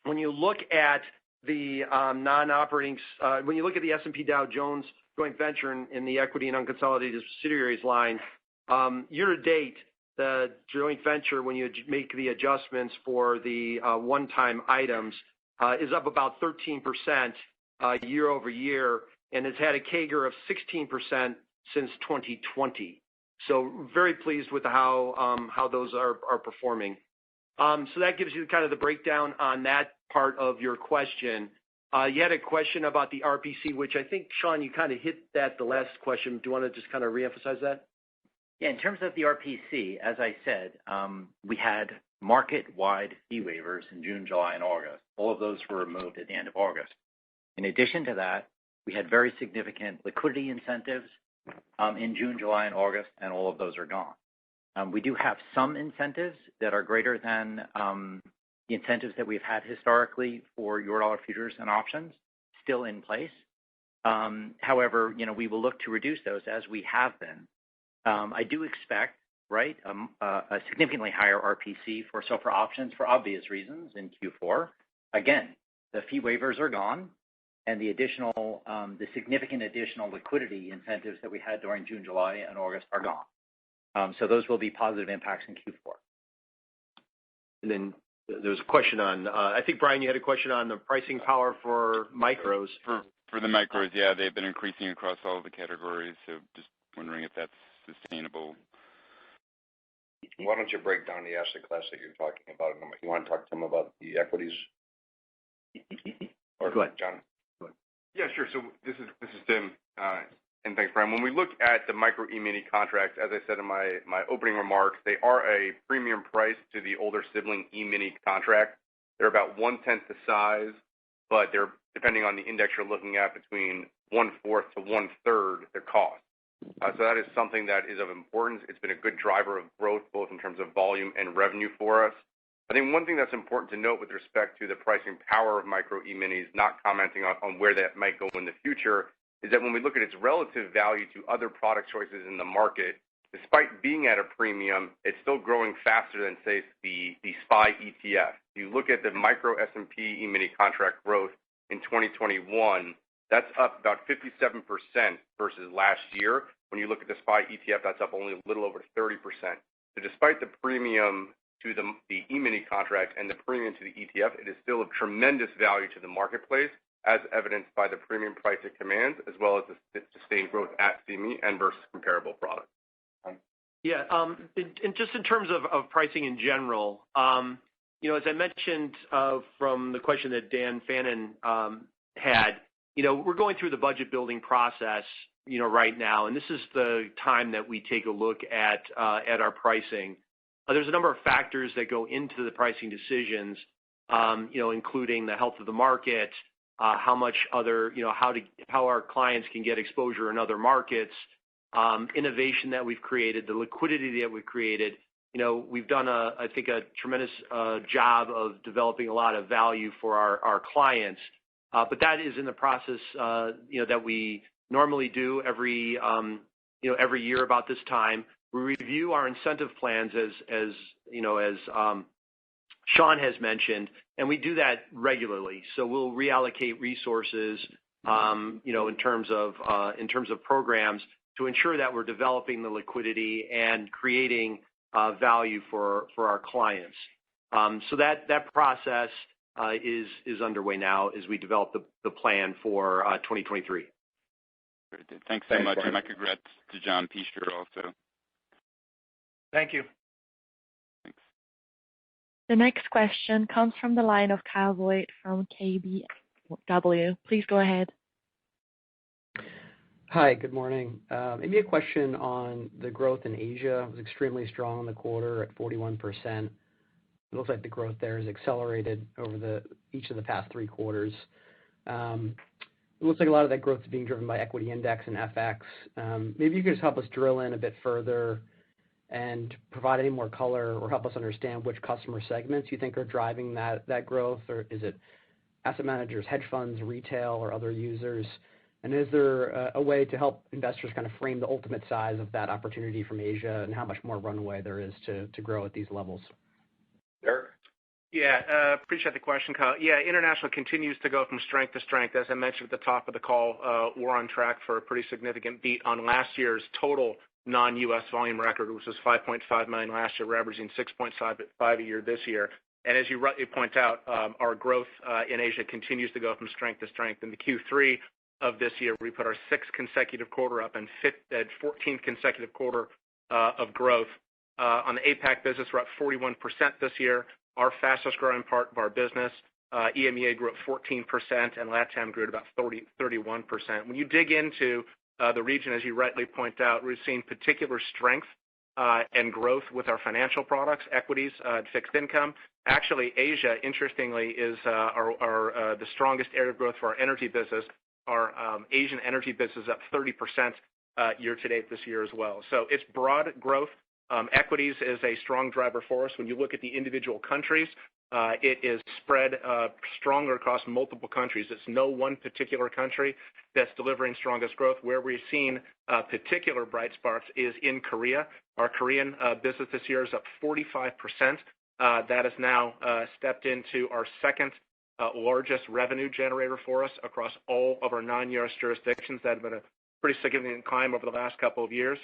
when you look at the non-operating, when you look at the S&P Dow Jones joint venture in the equity and unconsolidated subsidiaries line, year to date, the joint venture, when you make the adjustments for the one-time items, is up about 13% year over year, and has had a CAGR of 16% since 2020. So very pleased with how those are performing. So that gives you kind of the breakdown on that part of your question. You had a question about the RPC, which I think, Sean, you kind of hit that the last question. Do you want to just kind of reemphasize that? Yeah, in terms of the RPC, as I said, we had market-wide fee waivers in June, July, and August. All of those were removed at the end of August. In addition to that, we had very significant liquidity incentives in June, July, and August, and all of those are gone. We do have some incentives that are greater than the incentives that we've had historically for Eurodollar futures and options still in place. However, we will look to reduce those as we have been. I do expect, a significantly higher RPC for options for obvious reasons in Q4. Again, the fee waivers are gone, and the significant additional liquidity incentives that we had during June, July, and August are gone. So those will be positive impacts in Q4. And then there was a question on, I think, Brian, you had a question on the pricing power for micros. For the micros, yeah, they've been increasing across all of the categories, so just wondering if that's sustainable. Why don't you break down the asset class that you're talking about? You want to talk to them about the equities? Or go ahead, John. Go ahead. Yeah, sure. So this is Tim, and thanks, Brian. When we look at the micro E-mini contracts, as I said in my opening remarks, they are a premium price to the older sibling E-mini contract. They're about 1/10 the size, but they're, depending on the index you're looking at, between 1/4 to 1/3 their cost. So that is something that is of importance. It's been a good driver of growth, both in terms of volume and revenue for us. I think one thing that's important to note with respect to the pricing power of micro E-minis, not commenting on where that might go in the future, is that when we look at its relative value to other product choices in the market, despite being at a premium, it's still growing faster than, say, the SPY ETF. If you look at the micro S&P E-mini contract growth in 2021, that's up about 57% versus last year. When you look at the SPY ETF, that's up only a little over 30%. So despite the premium to the E-mini contract and the premium to the ETF, it is still of tremendous value to the marketplace, as evidenced by the premium price it commands, as well as the sustained growth at CME and versus comparable products. Yeah. And just in terms of pricing in general, as I mentioned from the question that Dan Fannon had, we're going through the budget building process, right now, and this is the time that we take a look at our pricing. There's a number of factors that go into the pricing decisions, including the health of the market, how our clients can get exposure in other markets, innovation that we've created, the liquidity that we've created. We've done I think a tremendous job of developing a lot of value for our clients. But that is in the process, that we normally do every year about this time. We review our incentive plans as Sean has mentioned, and we do that regularly. So we'll reallocate resources, in terms of programs to ensure that we're developing the liquidity and creating value for our clients. So that process is underway now as we develop the plan for 2023. Great. Thanks so much, and my congrats to John Peschier also. Thank you. Thanks. The next question comes from the line of Kyle Voigt from KBW. Please go ahead. Hi, good morning. Maybe a question on the growth in Asia. It was extremely strong in the quarter at 41%. It looks like the growth there has accelerated over each of the past 3 quarters. It looks like a lot of that growth is being driven by equity index and FX. Maybe you could just help us drill in a bit further and provide any more color or help us understand which customer segments you think are driving that growth, or is it asset managers, hedge funds, retail, or other users? And is there a way to help investors kind of frame the ultimate size of that opportunity from Asia and how much more runway there is to grow at these levels? Derek? Yeah, appreciate the question, Kyle. Yeah, international continues to go from strength to strength. As I mentioned at the top of the call, we're on track for a pretty significant beat on last year's total non-U.S. volume record, which was 5.5 million last year. We're averaging 6.5 a year this year. And as you rightly point out, our growth in Asia continues to go from strength to strength. In the Q3 of this year, we put our 6th consecutive quarter up and 14th consecutive quarter of growth. On the APAC business, we're up 41% this year. Our fastest growing part of our business, EMEA, grew at 14%, and LATAM grew at about 31%. When you dig into the region, as you rightly point out, we're seeing particular strength and growth with our financial products, equities, fixed income. Actually, Asia, interestingly, is the strongest area of growth for our energy business. Our Asian energy business is up 30% year to date this year as well. So it's broad growth. Equities is a strong driver for us. When you look at the individual countries, it is spread stronger across multiple countries. It's no one particular country that's delivering strongest growth. Where we've seen particular bright spots is in Korea. Our Korean business this year is up 45%. That has now stepped into our second largest revenue generator for us across all of our non-U.S. jurisdictions. That has been a pretty significant climb over the last couple of years.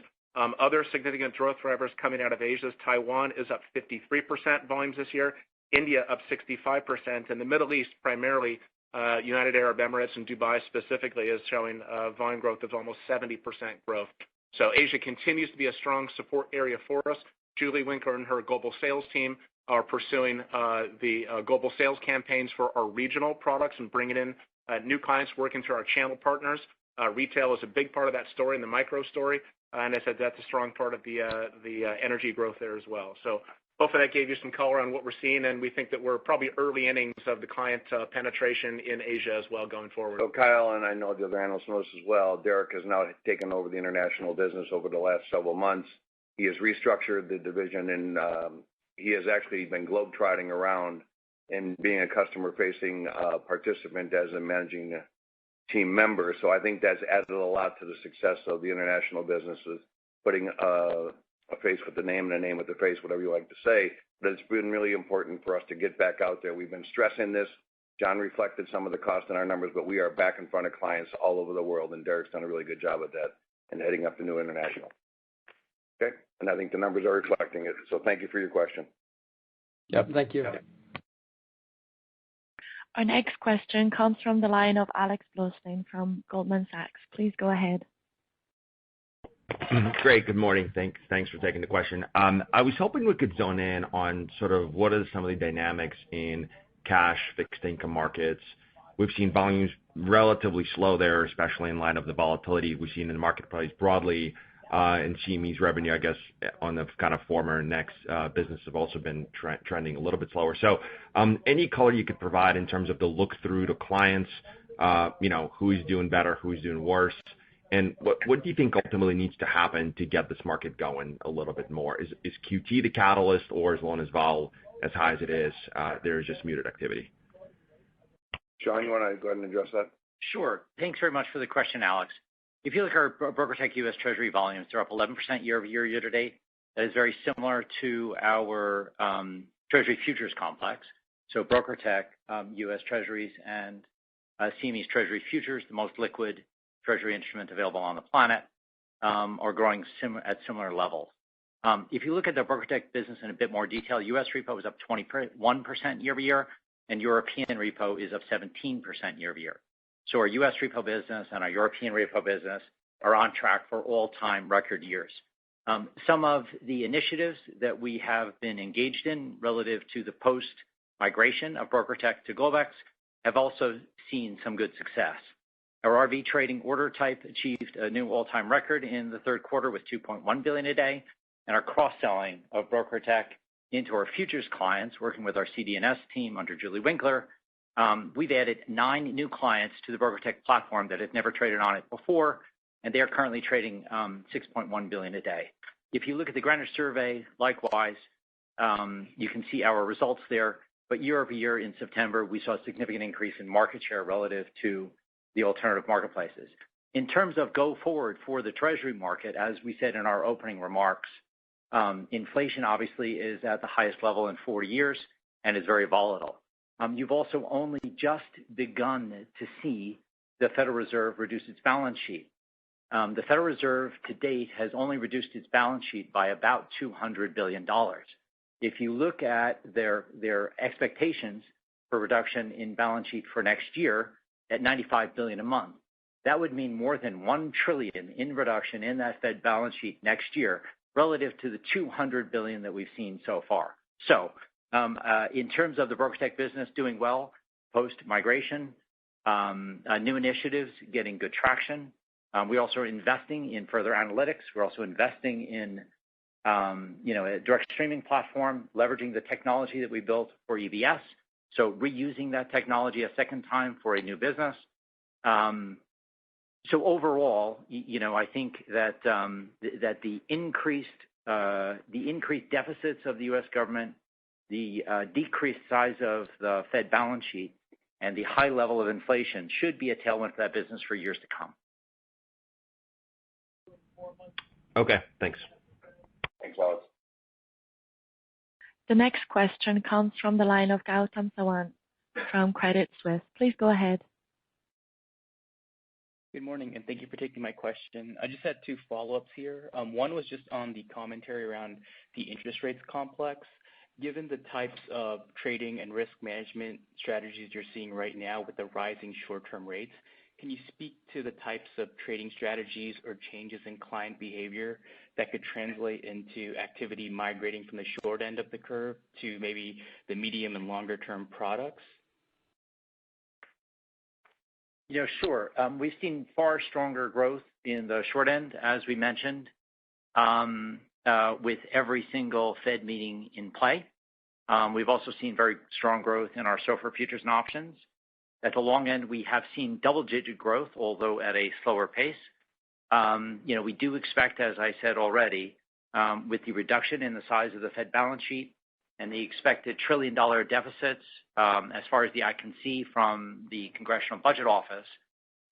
Other significant growth drivers coming out of Asia is Taiwan is up 53% volumes this year, India up 65%, and the Middle East, primarily United Arab Emirates and Dubai specifically, is showing volume growth of almost 70% growth. So Asia continues to be a strong support area for us. Julie Winkler and her global sales team are pursuing the global sales campaigns for our regional products and bringing in new clients working through our channel partners. Retail is a big part of that story and the micro story. And I said that's a strong part of the energy growth there as well. So hopefully that gave you some color on what we're seeing, and we think that we're probably early innings of the client penetration in Asia as well going forward. So Kyle, and I know the other analysts know this as well, Derek has now taken over the international business over the last several months. He has restructured the division, and he has actually been globetrotting around and being a customer-facing participant as a managing team member. So I think that's added a lot to the success of the international businesses, putting a face with the name and a name with the face, whatever you like to say. But it's been really important for us to get back out there. We've been stressing this. John reflected some of the cost in our numbers, but we are back in front of clients all over the world, and Derek's done a really good job at that and heading up the new international. Okay? And I think the numbers are reflecting it. So thank you for your question. Yep, thank you. Our next question comes from the line of Alex Blostein from Goldman Sachs. Please go ahead. Great. Good morning. Thanks for taking the question. I was hoping we could zone in on sort of what are some of the dynamics in cash fixed income markets. We've seen volumes relatively slow there, especially in light of the volatility we've seen in the marketplace broadly, and CME's revenue, I guess, on the kind of former Next business have also been trending a little bit slower. So, any color you could provide in terms of the look through to clients, who's doing better, who's doing worse, and what do you think ultimately needs to happen to get this market going a little bit more? Is QT the catalyst, or as long as vol as high as it is, there's just muted activity? Sean, you want to go ahead and address that? Sure. Thanks very much for the question, Alex. If you look at our BrokerTec U.S. Treasury volumes, they're up 11% year-over-year, year-to-date. That is very similar to our Treasury futures complex. So BrokerTec U.S. Treasuries and CME's Treasury futures, the most liquid Treasury instrument available on the planet, are growing at similar levels. If you look at the BrokerTec business in a bit more detail, U.S. repo is up 21% year-over-year, and European repo is up 17% year-over-year. So our U.S. repo business and our European repo business are on track for all-time record years. Some of the initiatives that we have been engaged in relative to the post-migration of BrokerTec to Globex have also seen some good success. Our RV trading order type achieved a new all-time record in the third quarter with 2.1 billion a day, and our cross-selling of BrokerTec into our futures clients, working with our CD&S team under Julie Winkler, we've added 9 new clients to the BrokerTec platform that had never traded on it before, and they are currently trading 6.1 billion a day. If you look at the Greenwich survey, likewise, you can see our results there. But year-over-year in September, we saw a significant increase in market share relative to the alternative marketplaces. In terms of go forward for the Treasury market, as we said in our opening remarks, inflation obviously is at the highest level in 40 years and is very volatile. You've also only just begun to see the Federal Reserve reduce its balance sheet. The Federal Reserve to date has only reduced its balance sheet by about $200 billion. If you look at their expectations for reduction in balance sheet for next year at $95 billion a month, that would mean more than $1 trillion in reduction in that Fed balance sheet next year relative to the $200 billion that we've seen so far. So in terms of the BrokerTec business doing well, post-migration, new initiatives getting good traction. We also are investing in further analytics. We're also investing in a direct streaming platform, leveraging the technology that we built for EBS. So reusing that technology a second time for a new business. So overall, I think that that the increased deficits of the U.S. government, the decreased size of the Fed balance sheet, and the high level of inflation should be a tailwind for that business for years to come. Okay, thanks. Thanks, Alex. The next question comes from the line of Gautam Sawant from Credit Suisse. Please go ahead. Good morning, and thank you for taking my question. I just had 2 follow-ups here. One was just on the commentary around the interest rates complex. Given the types of trading and risk management strategies you're seeing right now with the rising short-term rates, can you speak to the types of trading strategies or changes in client behavior that could translate into activity migrating from the short end of the curve to maybe the medium and longer term products? Sure. We've seen far stronger growth in the short end, as we mentioned, with every single Fed meeting in play. We've also seen very strong growth in our SOFR futures and options. At the long end, we have seen double-digit growth, although at a slower pace. We do expect, as I said already, with the reduction in the size of the Fed balance sheet and the expected $1 trillion deficits, as far as the eye can see from the Congressional Budget Office,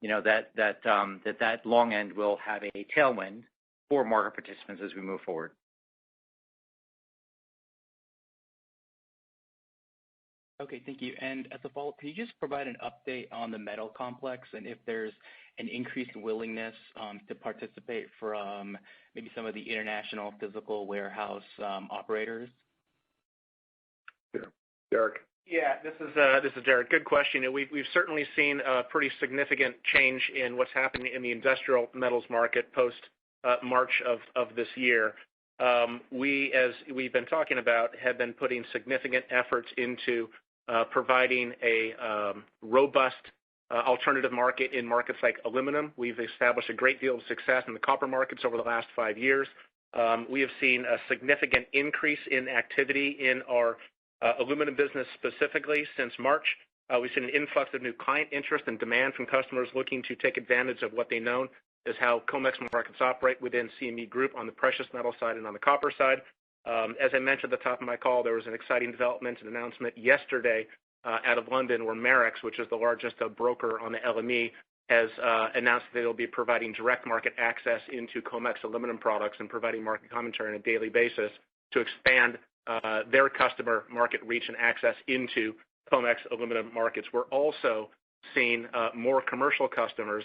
that long end will have a tailwind for market participants as we move forward. Okay, thank you. And as a follow-up, can you just provide an update on the metal complex and if there's an increased willingness to participate from maybe some of the international physical warehouse operators? Yeah. Derek? Yeah, this is Derek. Good question. We've certainly seen a pretty significant change in what's happening in the industrial metals market post March of this year. We, as we've been talking about, have been putting significant efforts into providing a robust alternative market in markets like aluminum. We've established a great deal of success in the copper markets over the last 5 years. We have seen a significant increase in activity in our aluminum business specifically since March. We've seen an influx of new client interest and demand from customers looking to take advantage of what they know is how COMEX markets operate within CME Group on the precious metal side and on the copper side. As I mentioned at the top of my call, there was an exciting development and announcement yesterday out of London where Marex, which is the largest broker on the LME, has announced that they'll be providing direct market access into COMEX aluminum products and providing market commentary on a daily basis to expand their customer market reach and access into COMEX aluminum markets. We're also seeing more commercial customers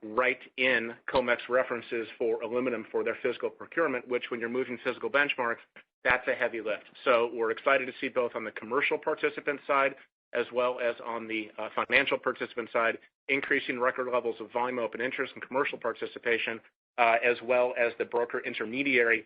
write in COMEX references for aluminum for their physical procurement, which when you're moving physical benchmarks, that's a heavy lift. So we're excited to see both on the commercial participant side as well as on the financial participant side, increasing record levels of volume open interest and commercial participation, as well as the broker intermediary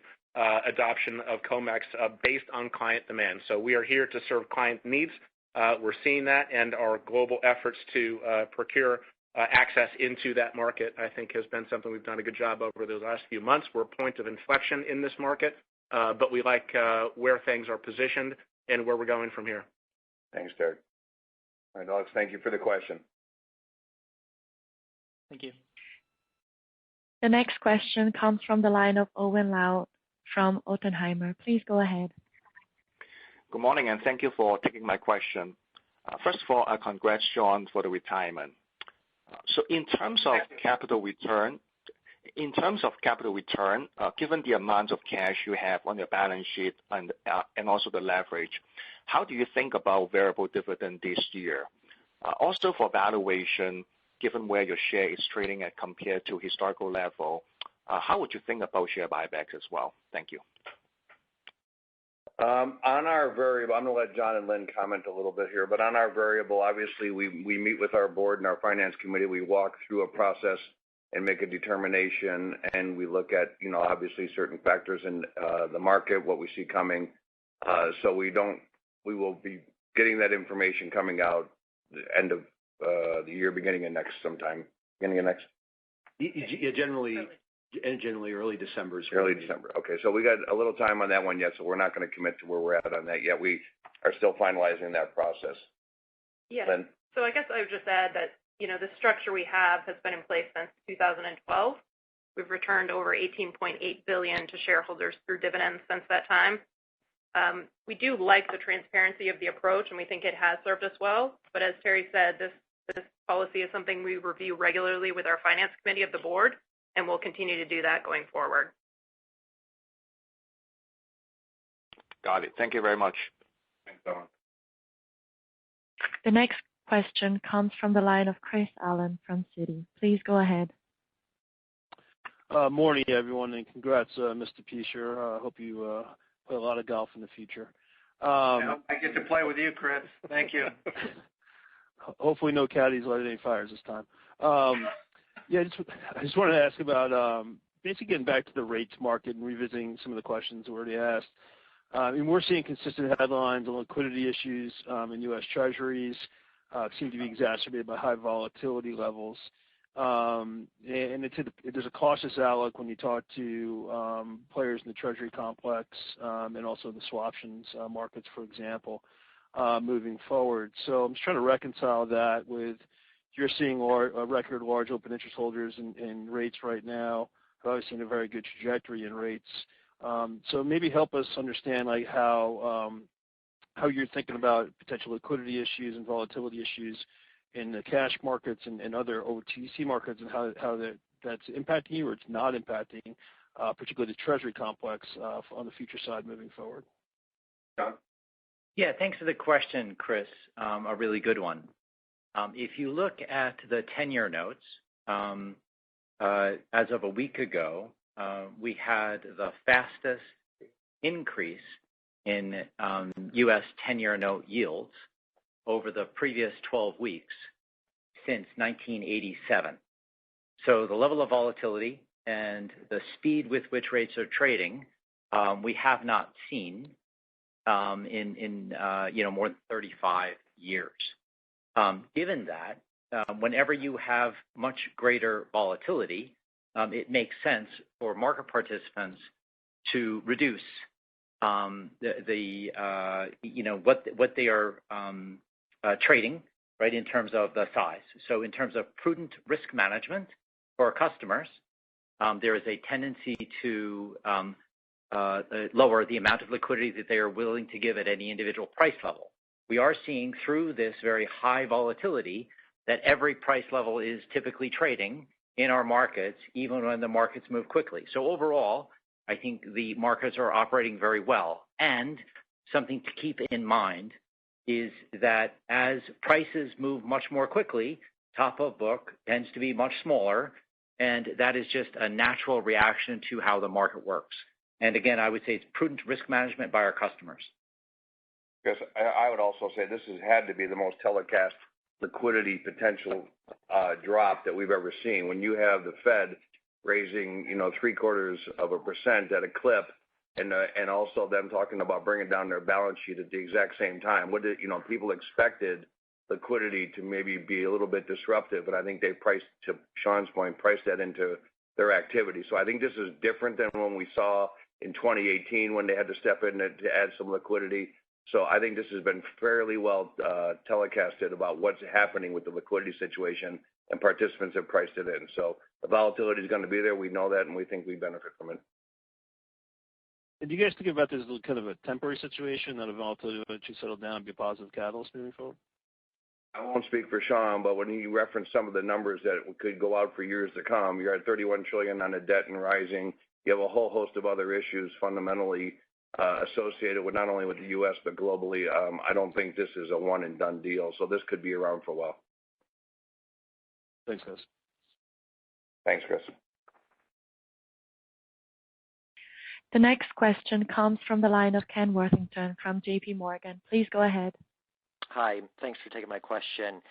adoption of COMEX based on client demand. So we are here to serve client needs. We're seeing that, and our global efforts to procure access into that market, I think, has been something we've done a good job over those last few months. We're a point of inflection in this market, but we like where things are positioned and where we're going from here. Thanks, Terry. All right, Alex, thank you for the question. Thank you. The next question comes from the line of Owen Lau from Oppenheimer. Please go ahead. Good morning, and thank you for taking my question. First of all, congrats, John, for the retirement. So in terms of capital return, given the amount of cash you have on your balance sheet and also the leverage, how do you think about variable dividend this year? Also for valuation, given where your share is trading at compared to historical level, how would you think about share buybacks as well? Thank you. On our variable, I'm going to let John and Lynn comment a little bit here, but on our variable, obviously we meet with our board and our finance committee. We walk through a process and make a determination, and we look at, obviously certain factors in the market, what we see coming. So we will be getting that information coming out the end of the year, beginning of next. Yeah, generally early December. Early December. Okay, so we got a little time on that one yet, so we're not going to commit to where we're at on that yet. We are still finalizing that process. Yeah. Lynn? So I guess I would just add that, the structure we have has been in place since 2012. We've returned over $18.8 billion to shareholders through dividends since that time. We do like the transparency of the approach, and we think it has served us well. But as Terry said, this policy is something we review regularly with our finance committee of the board, and we'll continue to do that going forward. Got it. Thank you very much. Thanks, Owen. The next question comes from the line of Chris Allen from Citi. Please go ahead. Morning, everyone, and congrats, Mr. Peacher. I hope you play a lot of golf in the future. I hope I get to play with you, Chris. Thank you. Hopefully no caddies lighted any fires this time. I just wanted to ask about basically getting back to the rates market and revisiting some of the questions already asked. We're seeing consistent headlines on liquidity issues in U.S. Treasuries, seem to be exacerbated by high volatility levels. And there's a cautious outlook when you talk to players in the Treasury complex and also the swaptions markets, for example, moving forward. So I'm just trying to reconcile that with you're seeing a record large open interest holders in rates right now. I've always seen a very good trajectory in rates. So maybe help us understand how you're thinking about potential liquidity issues and volatility issues in the cash markets and other OTC markets, and how that's impacting you or it's not impacting, particularly the Treasury complex on the future side moving forward. John? Yeah, thanks for the question, Chris. A really good one. If you look at the 10-year notes, as of a week ago, we had the fastest increase in U.S. 10-year note yields over the previous 12 weeks since 1987. So the level of volatility and the speed with which rates are trading, we have not seen in more than 35 years. Given that, whenever you have much greater volatility, it makes sense for market participants to reduce what they are trading, right, in terms of the size. So in terms of prudent risk management for our customers, there is a tendency to lower the amount of liquidity that they are willing to give at any individual price level. We are seeing through this very high volatility that every price level is typically trading in our markets, even when the markets move quickly. So overall, I think the markets are operating very well. And something to keep in mind is that as prices move much more quickly, top of book tends to be much smaller, and that is just a natural reaction to how the market works. And again, I would say it's prudent risk management by our customers. Yes, I would also say this has had to be the most telecast liquidity potential drop that we've ever seen. When you have the Fed raising, 0.75% at a clip, and also them talking about bringing down their balance sheet at the exact same time. People expected liquidity to maybe be a little bit disruptive, but I think they priced, to Sean's point, priced that into their activity. So I think this is different than when we saw in 2018 when they had to step in to add some liquidity. So I think this has been fairly well telecasted about what's happening with the liquidity situation, and participants have priced it in. So the volatility is going to be there. We know that, and we think we benefit from it. And do you guys think about this as kind of a temporary situation, that a volatility will eventually settle down and be a positive catalyst moving forward? I won't speak for Sean, but when he referenced some of the numbers that could go out for years to come, you're at $31 trillion on the debt and rising. You have a whole host of other issues fundamentally associated with not only with the U.S. but globally. I don't think this is a one and done deal, so this could be around for a while. Thanks, guys. Thanks, Chris. The next question comes from the line of Ken Worthington from J.P. Morgan. Please go ahead. Hi, thanks for taking my question.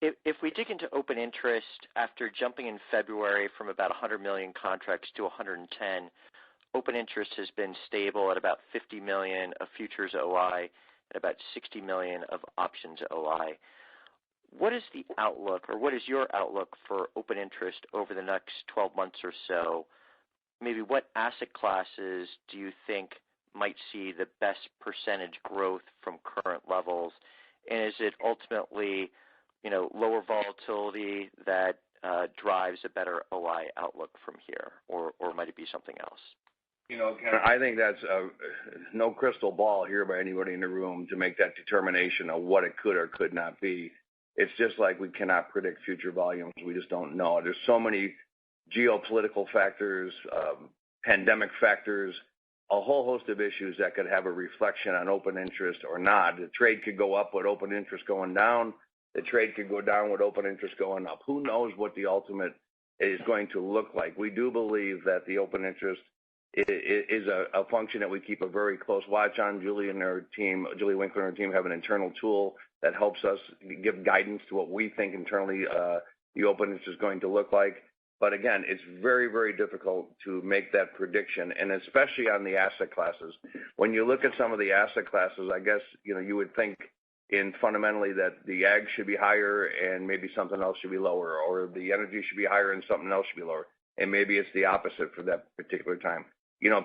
If we dig into open interest after jumping in February from about 100 million contracts to 110, open interest has been stable at about 50 million of futures OI and about 60 million of options OI. What is the outlook, or what is your outlook for open interest over the next 12 months or so? Maybe what asset classes do you think might see the best percentage growth from current levels? And is it ultimately, lower volatility that drives a better OI outlook from here, or might it be something else? Ken, I think that's no crystal ball here by anybody in the room to make that determination of what it could or could not be. It's just like we cannot predict future volumes. We just don't know. There's so many geopolitical factors, pandemic factors, a whole host of issues that could have a reflection on open interest or not. The trade could go up with open interest going down. The trade could go down with open interest going up. Who knows what the ultimate is going to look like? We do believe that the open interest is a function that we keep a very close watch on. Julie Winkler and her team have an internal tool that helps us give guidance to what we think internally the open interest is going to look like. But again, it's very, very difficult to make that prediction, and especially on the asset classes. When you look at some of the asset classes, I guess you would think in fundamentally that the ag should be higher and maybe something else should be lower, or the energy should be higher and something else should be lower, and maybe it's the opposite for that particular time.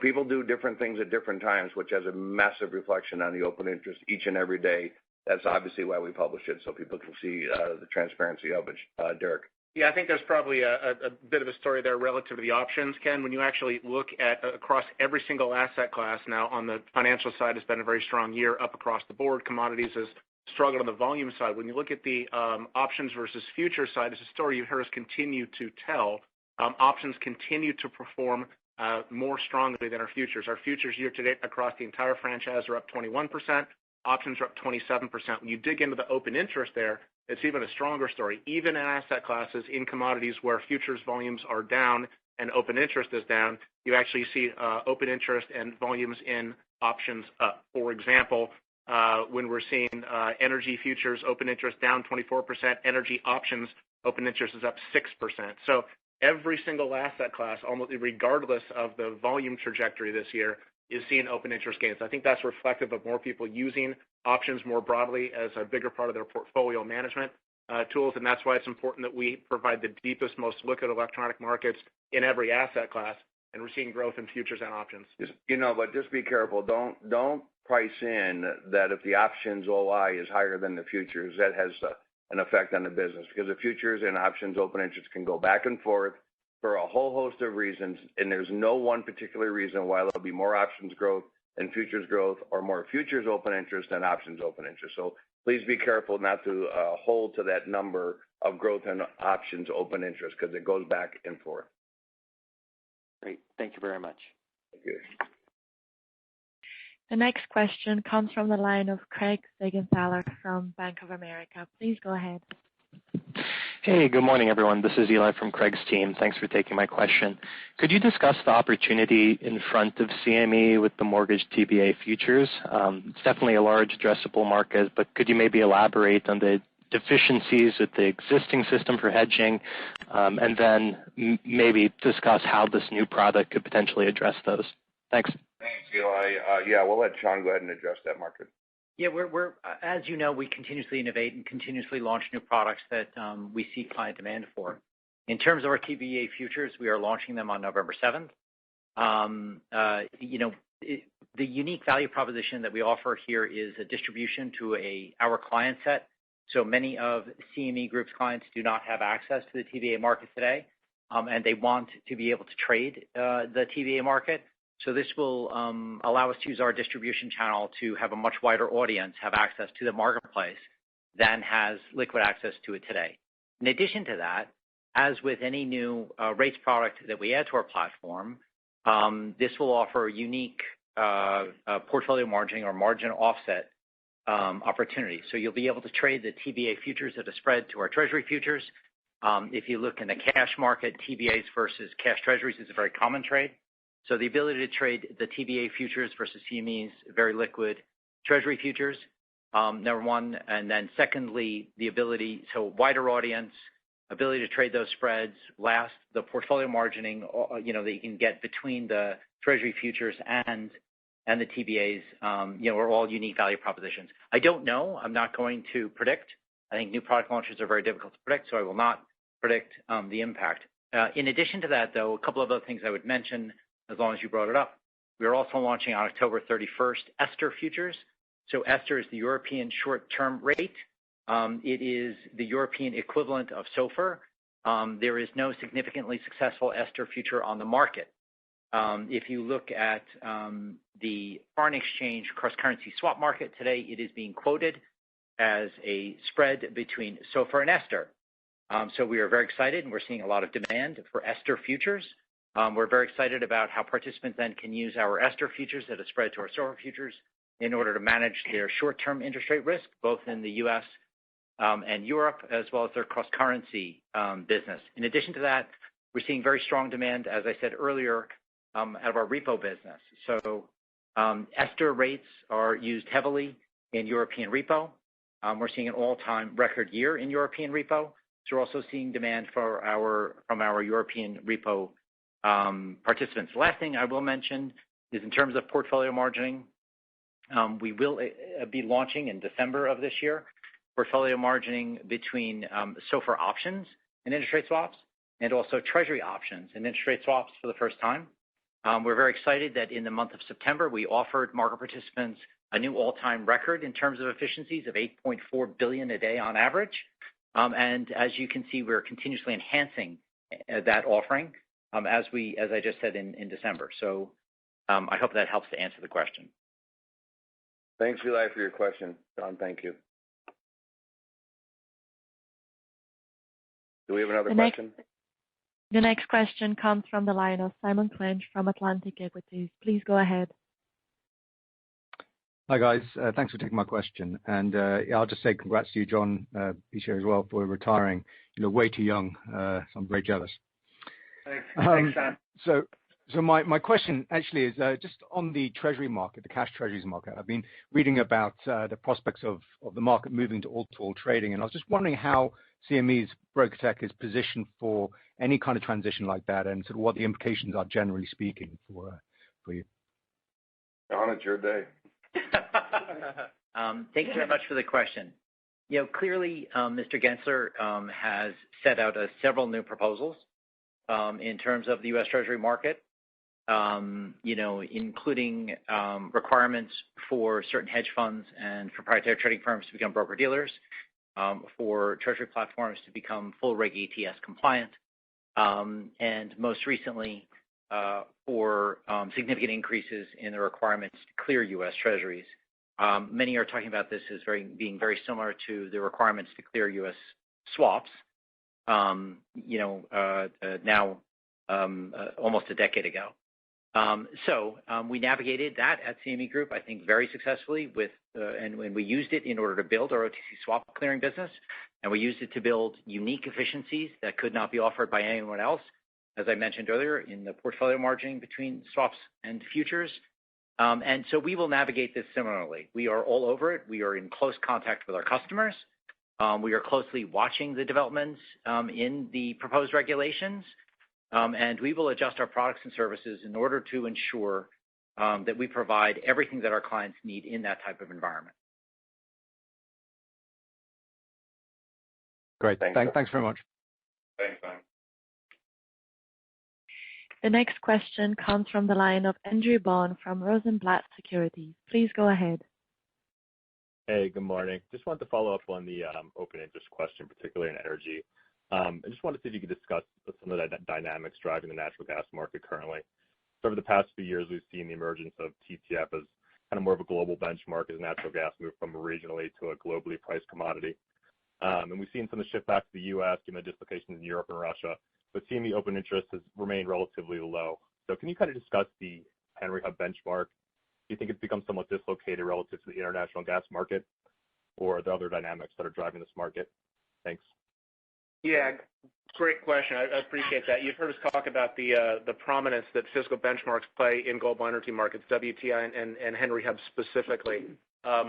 People do different things at different times, which has a massive reflection on the open interest each and every day. That's obviously why we publish it, so people can see the transparency of it. Derek. Yeah, I think there's probably a bit of a story there relative to the options, Ken. When you actually look at across every single asset class now, on the financial side, it's been a very strong year up across the board. Commodities has struggled on the volume side. When you look at the options versus futures side, it's a story you've heard us continue to tell. Options continue to perform more strongly than our futures. Our futures year to date across the entire franchise are up 21%. Options are up 27%. When you dig into the open interest there, it's even a stronger story. Even in asset classes in commodities where futures volumes are down and open interest is down, you actually see open interest and volumes in options up. For example, when we're seeing energy futures open interest down 24%, energy options open interest is up 6%. So every single asset class, almost regardless of the volume trajectory this year, is seeing open interest gains. I think that's reflective of more people using options more broadly as a bigger part of their portfolio management tools, and that's why it's important that we provide the deepest, most liquid electronic markets in every asset class, and we're seeing growth in futures and options. But just be careful. Don't price in that if the options OI is higher than the futures, that has an effect on the business, because the futures and options open interest can go back and forth for a whole host of reasons, and there's no one particular reason why there'll be more options growth than futures growth, or more futures open interest than options open interest. So please be careful not to hold to that number of growth in options open interest, because it goes back and forth. Great. Thank you very much. Thank you. The next question comes from the line of Craig Siegenthaler from Bank of America. Please go ahead. Hey, good morning, everyone. This is Eli from Craig's team. Thanks for taking my question. Could you discuss the opportunity in front of CME with the mortgage TBA futures? It's definitely a large addressable market, but could you maybe elaborate on the deficiencies with the existing system for hedging, and then maybe discuss how this new product could potentially address those? Thanks. Thanks, Eli. We'll let Sean go ahead and address that market. Yeah, we're as you know, we continuously innovate and continuously launch new products that we see client demand for. In terms of our TBA futures, we are launching them on November 7th. The unique value proposition that we offer here is a distribution to our client set. So many of CME Group's clients do not have access to the TBA market today, and they want to be able to trade the TBA market. So this will allow us to use our distribution channel to have a much wider audience have access to the marketplace than has liquid access to it today. In addition to that, as with any new rates product that we add to our platform, this will offer unique portfolio margining or margin offset opportunities. So you'll be able to trade the TBA futures at a spread to our Treasury futures. If you look in the cash market, TBAs versus cash Treasuries is a very common trade. So the ability to trade the TBA futures versus CME's very liquid Treasury futures, number one. And then secondly, the ability, so wider audience, ability to trade those spreads, last, the portfolio margining, that you can get between the Treasury futures and the TBAs, are all unique value propositions. I don't know. I'm not going to predict. I think new product launches are very difficult to predict, so I will not predict the impact. In addition to that, though, a couple of other things I would mention, as long as you brought it up. We are also launching on October 31st Ester futures. So Ester is the European short-term rate. It is the European equivalent of SOFR. There is no significantly successful Ester future on the market. If you look at the foreign exchange cross-currency swap market today, it is being quoted as a spread between SOFR and Ester. So we are very excited, and we're seeing a lot of demand for Ester futures. We're very excited about how participants then can use our Ester futures at a spread to our SOFR futures in order to manage their short-term interest rate risk, both in the U.S. And Europe, as well as their cross-currency business. In addition to that, we're seeing very strong demand, as I said earlier, out of our repo business. So Ester rates are used heavily in European repo. We're seeing an all-time record year in European repo. So we're also seeing demand from our European repo participants. The last thing I will mention is in terms of portfolio margining, we will be launching in December of this year portfolio margining between SOFR options and interest rate swaps, and also Treasury options and interest rate swaps for the first time. We're very excited that in the month of September, we offered market participants a new all-time record in terms of efficiencies of 8.4 billion a day on average. And as you can see, we're continuously enhancing that offering, as I just said in December. So I hope that helps to answer the question. Thanks, Eli, for your question. John, thank you. Do we have another question? The next question comes from the line of Simon Clinch from Atlantic Equities. Please go ahead. Hi, guys. Thanks for taking my question. And I'll just say congrats to you, John Peschier, as well, for retiring. Way too young, so I'm very jealous. Thanks, Sam. So my question actually is just on the treasury market, the cash treasuries market. I've been reading about the prospects of the market moving to all-to-all trading, and I was just wondering how CME's BrokerTec is positioned for any kind of transition like that, and sort of what the implications are, generally speaking, for you. John, it's your day. Thank you very much for the question. Clearly, Mr. Gensler has set out several new proposals in terms of the U.S. Treasury market. Including requirements for certain hedge funds and proprietary trading firms to become broker-dealers, for Treasury platforms to become full Reg ATS compliant, and most recently for significant increases in the requirements to clear U.S. Treasuries. Many are talking about this as being very similar to the requirements to clear U.S. swaps, now almost a decade ago. So we navigated that at CME Group, I think, very successfully and when we used it in order to build our OTC swap clearing business, and we used it to build unique efficiencies that could not be offered by anyone else, as I mentioned earlier, in the portfolio margining between swaps and futures. And so we will navigate this similarly. We are all over it. We are in close contact with our customers. We are closely watching the developments in the proposed regulations. And we will adjust our products and services in order to ensure that we provide everything that our clients need in that type of environment. Great. Thanks very much. Thanks, Simon. The next question comes from the line of Andrew Bond from Rosenblatt Securities. Please go ahead. Hey, good morning. Just wanted to follow up on the open interest question, particularly in energy. I just wanted to see if you could discuss some of the dynamics driving the natural gas market currently. So over the past few years, we've seen the emergence of TTF as kind of more of a global benchmark as natural gas moved from regionally to a globally priced commodity. And we've seen some of the shift back to the U.S. given the dislocations in Europe and Russia, but CME open interest has remained relatively low. So can you kind of discuss the Henry Hub benchmark? Do you think it's become somewhat dislocated relative to the international gas market, or are there other dynamics that are driving this market? Thanks. Yeah, great question. I appreciate that. You've heard us talk about the prominence that physical benchmarks play in global energy markets, WTI and Henry Hub specifically.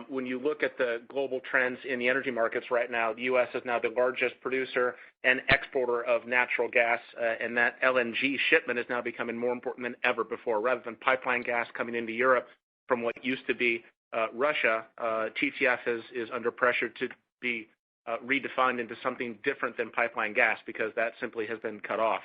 When you look at the global trends in the energy markets right now, the U.S. is now the largest producer and exporter of natural gas, and that LNG shipment is now becoming more important than ever before. Rather than pipeline gas coming into Europe from what used to be Russia, TTF is under pressure to be redefined into something different than pipeline gas because that simply has been cut off.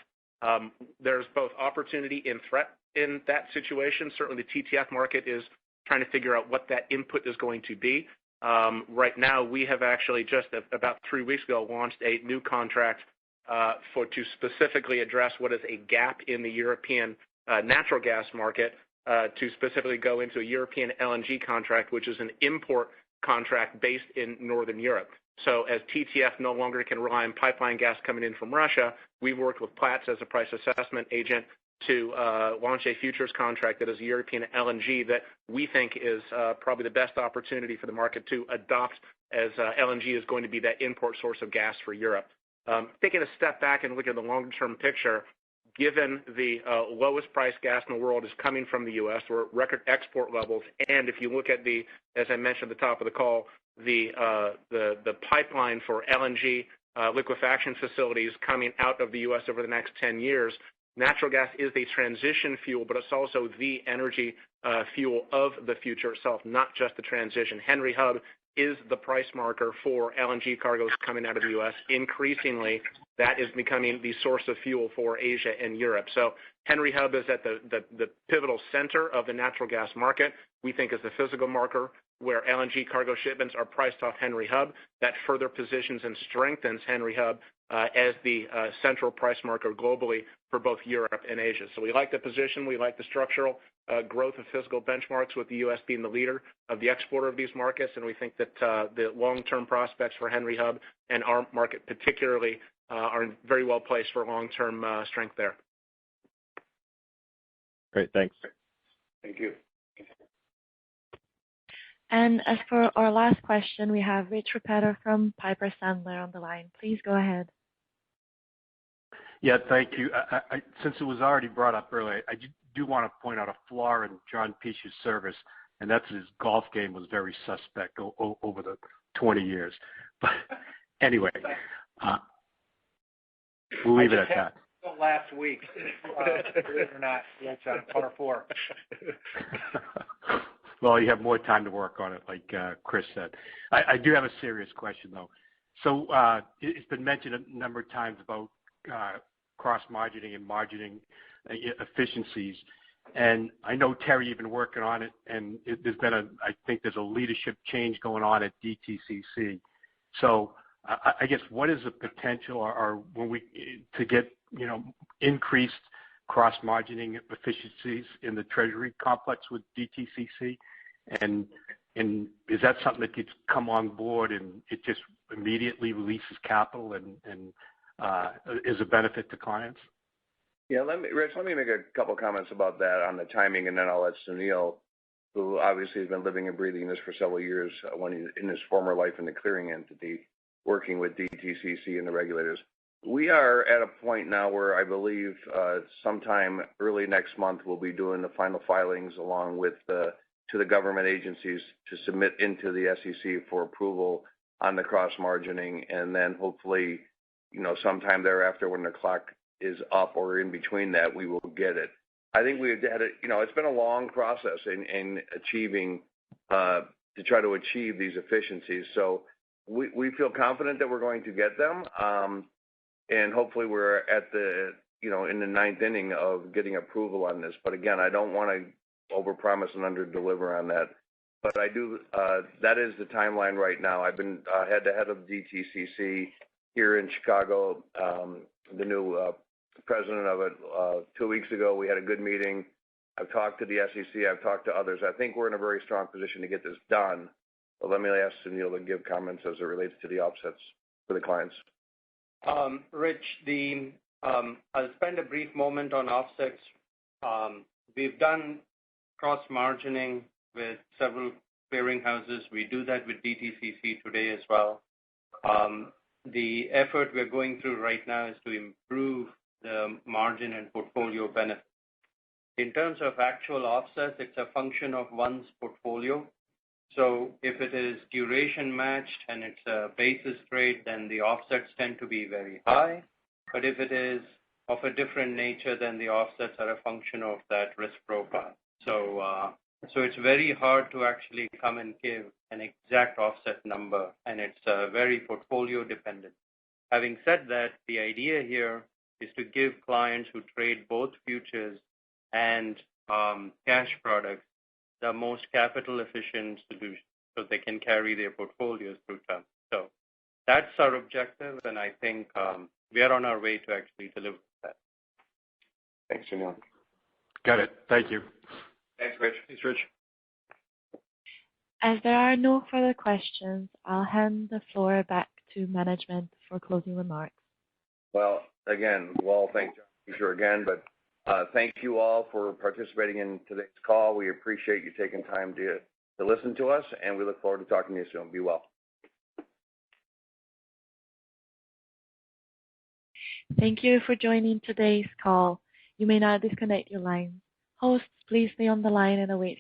There's both opportunity and threat in that situation. Certainly the TTF market is trying to figure out what that input is going to be. Right now, we have actually just about 3 weeks ago launched a new contract to specifically address what is a gap in the European natural gas market to specifically go into a European LNG contract, which is an import contract based in Northern Europe. So as TTF no longer can rely on pipeline gas coming in from Russia, we've worked with Platts as a price assessment agent to launch a futures contract that is a European LNG that we think is probably the best opportunity for the market to adopt, as LNG is going to be that import source of gas for Europe. Taking a step back and looking at the long-term picture, given the lowest priced gas in the world is coming from the U.S., we're at record export levels, and if you look at the, as I mentioned at the top of the call, the pipeline for LNG liquefaction facilities coming out of the U.S. over the next 10 years, natural gas is a transition fuel, but it's also the energy fuel of the future itself, not just the transition. Henry Hub is the price marker for LNG cargoes coming out of the U.S. Increasingly, that is becoming the source of fuel for Asia and Europe. So Henry Hub is at the pivotal center of the natural gas market. We think is the physical marker where LNG cargo shipments are priced off Henry Hub. That further positions and strengthens Henry Hub as the central price marker globally for both Europe and Asia. So we like the position. We like the structural growth of physical benchmarks, with the U.S. being the leader of the exporter of these markets. And we think that the long-term prospects for Henry Hub and our market particularly are very well placed for long-term strength there. Great. Thanks. Thank you. And as for our last question, we have Rich Repetto from Piper Sandler on the line. Please go ahead. Yeah, thank you. Since it was already brought up earlier, I do want to point out a flaw in John Peach's service, and that's his golf game was very suspect over the 20 years. But anyway, we'll leave it at that. Last week, believe it or not, yes, on par 4. Well, you have more time to work on it, like Chris said. I do have a serious question, though. So it's been mentioned a number of times about cross-margining and margining efficiencies. And I know, Terry, you've been working on it, and I think there's a leadership change going on at DTCC. So I guess what is the potential or to get, increased cross-margining efficiencies in the Treasury complex with DTCC? And is that something that could come on board and it just immediately releases capital and is a benefit to clients? Yeah, Rich, let me make a couple comments about that on the timing, and then I'll let Sunil, who obviously has been living and breathing this for several years when in his former life in the clearing entity, working with DTCC and the regulators. We are at a point now where I believe sometime early next month we'll be doing the final filings along with to the government agencies to submit into the SEC for approval on the cross-margining, and then hopefully, sometime thereafter when the clock is up or in between that, we will get it. I think we had it's been a long process in achieving, to try to achieve these efficiencies. So we feel confident that we're going to get them. And hopefully we're at the, in the ninth inning of getting approval on this. But again, I don't want to overpromise and underdeliver on that. But I do, that is the timeline right now. I've been head to head of DTCC here in Chicago, the new president of it 2 weeks ago. We had a good meeting. I've talked to the SEC. I've talked to others. I think we're in a very strong position to get this done. But let me ask Sunil to give comments as it relates to the offsets for the clients. Rich, I'll spend a brief moment on offsets. We've done cross-margining with several clearinghouses. We do that with DTCC today as well. The effort we're going through right now is to improve the margin and portfolio benefit. In terms of actual offsets, it's a function of one's portfolio. So if it is duration matched and it's a basis trade, then the offsets tend to be very high. But if it is of a different nature, then the offsets are a function of that risk profile. So it's very hard to actually come and give an exact offset number, and it's very portfolio dependent. Having said that, the idea here is to give clients who trade both futures and cash products the most capital efficient solution so they can carry their portfolios through time. So that's our objective, and I think we are on our way to actually deliver that. Thanks, Sunil. Got it. Thank you. Thanks, Rich. Thanks, Rich. As there are no further questions, I'll hand the floor back to management for closing remarks. Well, again, thank you sure again, but thank you all for participating in today's call. We appreciate you taking time to listen to us, and we look forward to talking to you soon. Be well. Thank you for joining today's call. You may now disconnect your lines. Hosts, please stay on the line and await